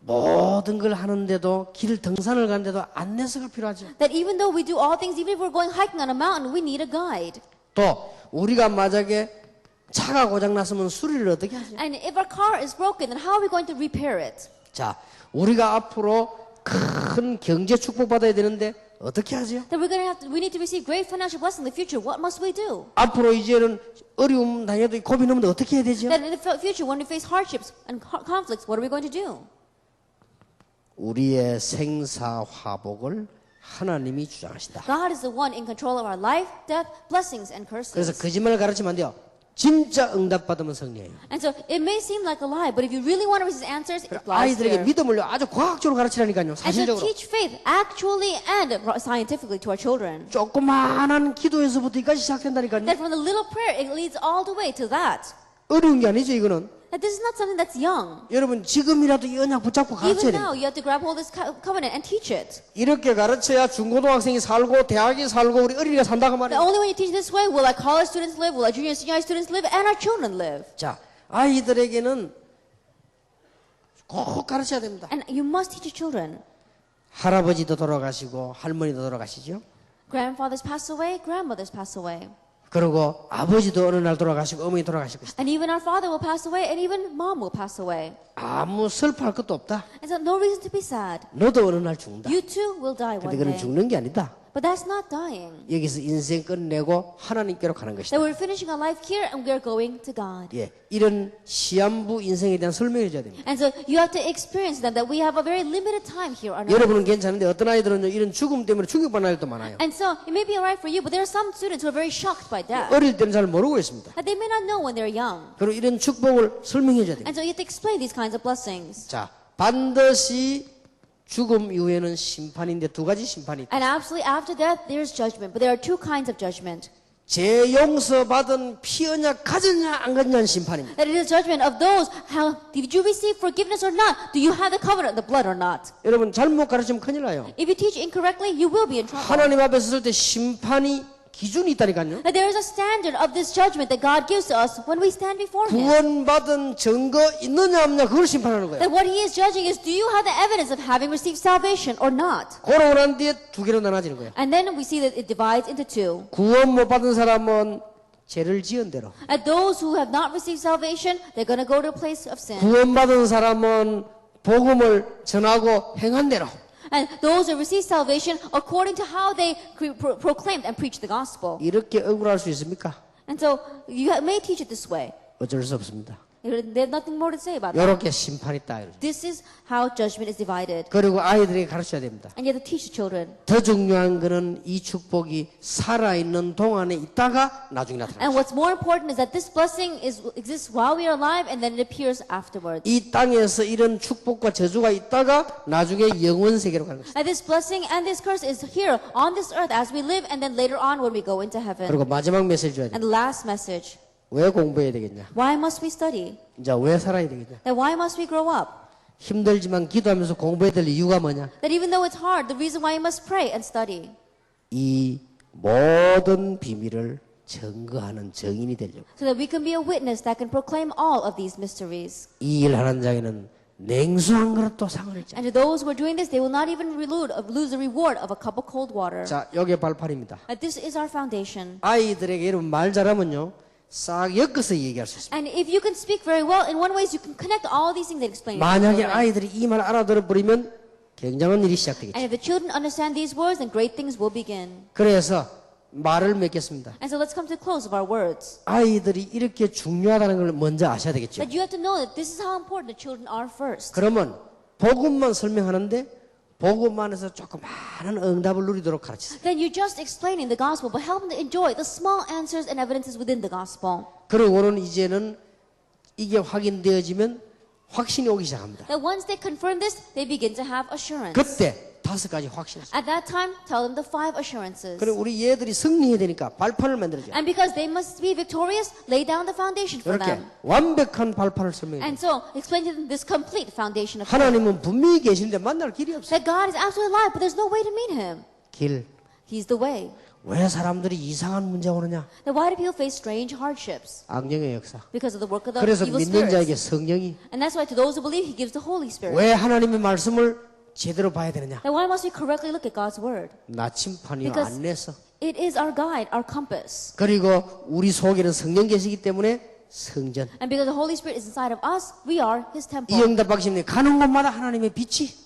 모든 걸 하는데도 길 등산을 가는데도 안내서가 필요하죠. That even though we do all things, even if we're going hiking on a mountain, we need a guide. 또 우리가 만약에 차가 고장 났으면 수리를 어떻게 하죠? And if our car is broken, then how are we going to repair it? 자, 우리가 앞으로 큰 경제 축복 받아야 되는데 어떻게 하죠? Then we need to receive great financial blessing in the future. What must we do? 앞으로 이제는 어려움 당해도 고비 넘는데 어떻게 해야 되죠? Then in the future, when we face hardships and conflicts, what are we going to do? 우리의 생사화복을 하나님이 주장하신다. God is the one in control of our life, death, blessings, and 그래서 curses. 거짓말을 가르치면 안 돼요. 진짜 응답받으면 승리해요. And so it may seem like a lie, but if you really want to receive answers, it applies 아이들에게 here. 믿음을 아주 과학적으로 가르치라니까요. And to 사실적으로. teach faith actually and scientifically to our children. 조그마한 기도에서부터 이까지 시작된다니까요. That from the little prayer, it leads all the way to that. 어려운 게 아니죠, 이거는. That this is not something that's young. 여러분 지금이라도 이 언약 붙잡고 가르쳐야 Even 돼요. now, you have to grab hold of this covenant and teach it. 이렇게 가르쳐야 중고등학생이 살고 대학이 살고 우리 어린이가 산다고 The 말이에요. only way you teach this way will our college students live, will our junior and senior high students live, and our children live. 자, 아이들에게는 꼭 가르쳐야 됩니다. And you must teach your children. 할아버지도 돌아가시고 할머니도 돌아가시죠. Grandfathers pass away, grandmothers pass away. 그리고 아버지도 어느 날 돌아가시고 어머니 돌아가실 것이다. And even our father will pass away, and even mom will pass away. 아무 슬퍼할 것도 없다. And so no reason to be sad. 너도 어느 날 죽는다. You too will die 근데 one 그는 day. 죽는 게 아니다. But that's not dying. 여기서 인생 끝내고 하나님께로 가는 것이다. That we're finishing our life here and we're going to God. 예, 이런 시한부 인생에 대한 설명을 해줘야 됩니다. And so you have to experience them that we have a very limited time here on earth. 여러분은 괜찮은데 어떤 아이들은 이런 죽음 때문에 충격받는 아이들도 많아요. And so it may be alright for you, but there are some students who are very shocked by death. 어릴 때는 잘 모르고 있습니다. That they may not know when they're young. 그리고 이런 축복을 설명해 줘야 됩니다. And so you have to explain these kinds of blessings. 자, 반드시 죽음 이후에는 심판인데 두 가지 심판이 있다. And absolutely after death, there's judgment. But there are two kinds of judgment. 죄 용서 받은 피 언약 가졌냐 안 가졌냐는 심판입니다. That it is judgment of those, how did you receive forgiveness or not? Do you have the covenant, the blood or not? 여러분 잘못 가르치면 큰일 나요. If you teach incorrectly, you will be in trouble. 하나님 앞에 섰을 때 심판이 기준이 있다니까요. That there is a standard of this judgment that God gives to us when we stand before Him. 구원받은 증거 있느냐 없느냐 그걸 심판하는 거예요. That what He is judging is, do you have the evidence of having received salvation or not? 그러고 난 뒤에 두 개로 나눠지는 거예요. And then we see that it divides into two. 구원 못 받은 사람은 죄를 지은 대로, And those who have not received salvation, they're going to go to a place of sin. 구원받은 사람은 복음을 전하고 행한 대로. And those who receive salvation according to how they proclaimed and preached the gospel. 이렇게 억울할 수 있습니까? And so you may teach it this way. 어쩔 수 없습니다. There's nothing more to say about that. 이렇게 심판이 있다. 이러죠. This is how judgment is divided. 그리고 아이들에게 가르쳐야 됩니다. And you have to teach the children. 더 중요한 거는 이 축복이 살아있는 동안에 있다가 나중에 나타납니다. And what's more important is that this blessing exists while we are alive and then it appears afterwards. 이 땅에서 이런 축복과 저주가 있다가 나중에 영원 세계로 가는 것입니다. And this blessing and this curse is here on this earth as we live and then later on when we go into heaven. 그리고 마지막 메시지 줘야 And 됩니다. the last message. 왜 공부해야 되겠냐? Why must we study? 이제 왜 살아야 되겠냐? That why must we grow up? 힘들지만 기도하면서 공부해야 될 이유가 뭐냐? That even though it's hard, the reason why you must pray and study. 이 모든 비밀을 증거하는 증인이 되려고. So that we can be a witness that can proclaim all of these mysteries. 이 일하는 자에는 냉수한 그릇도 상을 잃지. And to those who are doing this, they will not even lose the reward of a cup of cold water. 자, 여기 발판입니다. That this is our foundation. 아이들에게 여러분 말 잘하면요, 싹 엮어서 얘기할 수 있습니다. And if you can speak very well, in one way you can connect all these things that explain it to 만약에 children. 아이들이 이 말 알아들어 버리면 굉장한 일이 시작되겠죠. And if the children understand these words, then great things will begin. 그래서 말을 맺겠습니다. And so let's come to the close of our words. 아이들이 이렇게 중요하다는 걸 먼저 아셔야 되겠죠. That you have to know that this is how important the children are first. 그러면 복음만 설명하는데 복음 안에서 조금 많은 응답을 누리도록 가르치세요. Then you're just explaining the gospel, but help them to enjoy the small answers and evidences within the gospel. 그러고는 이제는 이게 확인되어지면 확신이 오기 시작합니다. That once they confirm this, they begin to have assurance. 그때 5가지 확신. At that time, tell them the 5 assurances. 그리고 우리 얘들이 승리해야 되니까 발판을 만들어줘. And because they must be victorious, lay down the foundation for 이렇게 them. 완벽한 발판을 설명해. And so, explain to them this complete foundation of faith. 하나님은 분명히 계시는데 만날 길이 없어. That God is absolutely alive, but there's no way to meet Him. 길. He's the way. 왜 사람들이 이상한 문제 오느냐? Then why do people face strange hardships? 악령의 역사. Because of the work of the 그래서 evil 믿는 자에게 spirits. 성령이 And that's why to those who believe, He gives the Holy Spirit. 왜 하나님의 말씀을 제대로 봐야 되느냐? Then why must we correctly look at God's word? 나침판이 Because- 안내서. It is our guide, our compass. 그리고 우리 속에는 성령 계시기 때문에 성전. And because the Holy Spirit is inside of us, we are His temple. 이 응답 박심님 가는 곳마다 하나님의 빛이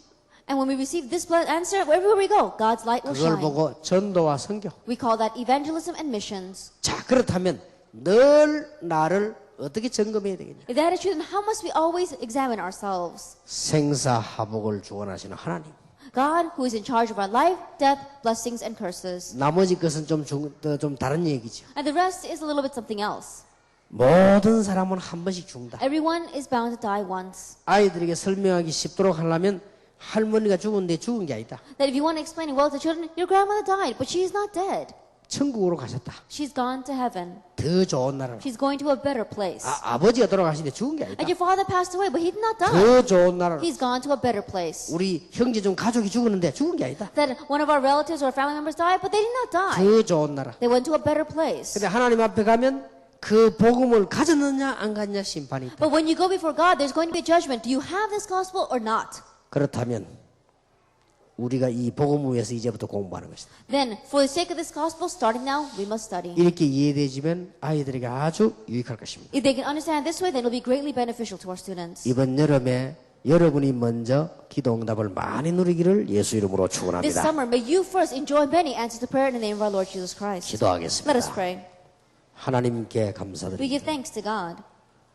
And when we receive this answer, wherever we go, God's light will 그걸 shine. 보고 전도와 선교. We call that evangelism and missions. 자, 그렇다면 늘 나를 어떻게 점검해야 되겠냐? If that is true, then how must we always examine ourselves? 생사하복을 주관하시는 하나님. God, who is in charge of our life, death, blessings, and curses. 나머지 것은 좀 다른 얘기죠. And the rest is a little bit something else. 모든 사람은 한 번씩 죽는다. Everyone is bound to die once. 아이들에게 설명하기 쉽도록 하려면 할머니가 죽었는데 죽은 게 아니다. That if you want to explain it well to children, your grandmother died, but she is not dead. 천국으로 가셨다. She's gone to heaven. 더 좋은 나라로. She's going to a better place. 아버지가 돌아가시는데 죽은 게 아니다. And your father passed away, but he did not die. 더 좋은 나라로. He's gone to a better place. 우리 형제 중 가족이 죽었는데 죽은 게 아니다. That one of our relatives or family members died, but they did not die. 더 좋은 나라. They went to a better place. 근데 하나님 앞에 가면 그 복음을 가졌느냐 안 가졌느냐 심판이 있다. But when you go before God, there's going to be a judgment. Do you have this gospel or not? 그렇다면 우리가 이 복음을 위해서 이제부터 공부하는 것이다. Then, for the sake of this gospel, starting now, we must study. 이렇게 이해되지면 아이들에게 아주 유익할 것입니다. If they can understand this way, then it will be greatly beneficial to our students. 이번 여름에 여러분이 먼저 기도 응답을 많이 누리기를 예수 이름으로 This 축원합니다. summer, may you first enjoy many answers to prayer in the name of our Lord Jesus Christ. 기도하겠습니다. Let us pray. 하나님께 We 감사드립니다. give thanks to God.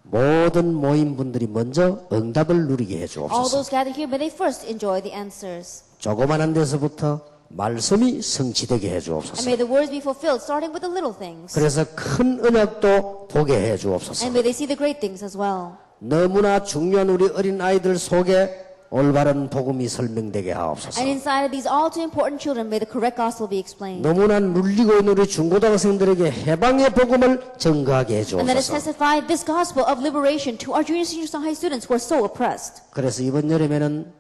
모든 모인 분들이 먼저 응답을 누리게 All 해주옵소서. those gathered here, may they first enjoy the answers. 조그만한 데서부터 말씀이 성취되게 And 해주옵소서. may the words be fulfilled, starting with the little things. 그래서 큰 언약도 보게 해주옵소서. And may they see the great things as well. 너무나 중요한 우리 어린 아이들 속에 올바른 복음이 설명되게 하옵소서. And inside of these all too important children, may the correct gospel be explained. 너무나 눌리고 있는 우리 중고등학생들에게 해방의 복음을 증거하게 And let us 해주옵소서. testify this gospel of liberation to our junior, senior, high students who are so oppressed. 그래서 이번 여름에는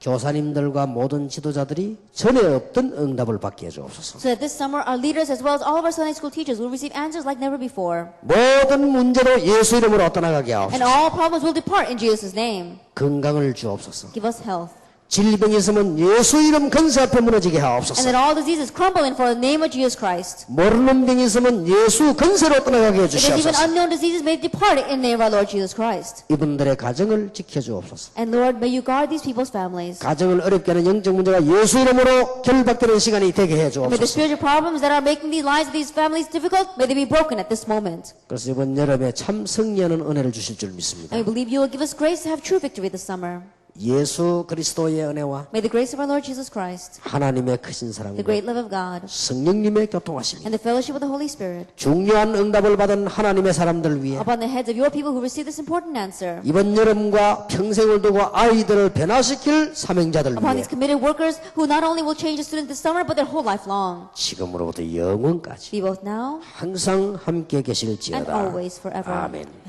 교사님들과 모든 지도자들이 전에 없던 응답을 받게 해주옵소서. So that this summer, our leaders as well as all of our Sunday school teachers will receive answers like never before. 모든 문제로 예수 이름으로 떠나가게 And 하옵소서. all problems will depart in Jesus' name. 건강을 주옵소서. Give us health. 질병이 있으면 예수 이름 근세 앞에 무너지게 And 하옵소서. that all diseases crumble in for the name of Jesus Christ. 모르는 병이 있으면 예수 근세로 떠나가게 And that even 해주시옵소서. unknown diseases may depart in the name of our Lord Jesus Christ. 이분들의 가정을 지켜주옵소서. And Lord, may you guard these people's families. 가정을 어렵게 하는 영적 문제가 예수 이름으로 결박되는 시간이 되게 And may the 해주옵소서. spiritual problems that are making the lives of these families difficult, may they be broken at this moment. 그래서 이번 여름에 참 승리하는 은혜를 주실 줄 믿습니다. And we believe you will give us grace to have true victory this summer. 예수 그리스도의 은혜와 May the grace of our Lord Jesus Christ, 하나님의 크신 the 사랑과 great love of God, 성령님의 교통하심이 and the fellowship of the Holy Spirit 중요한 응답을 받은 하나님의 사람들 위해 upon the heads of your people who receive this important answer, 이번 여름과 평생을 두고 아이들을 변화시킬 사명자들 upon 위해 these committed workers who not only will change the students this summer, but their whole life long. 지금으로부터 영원까지 Be both now 항상 함께 and 계실지어다. always forever. 아멘.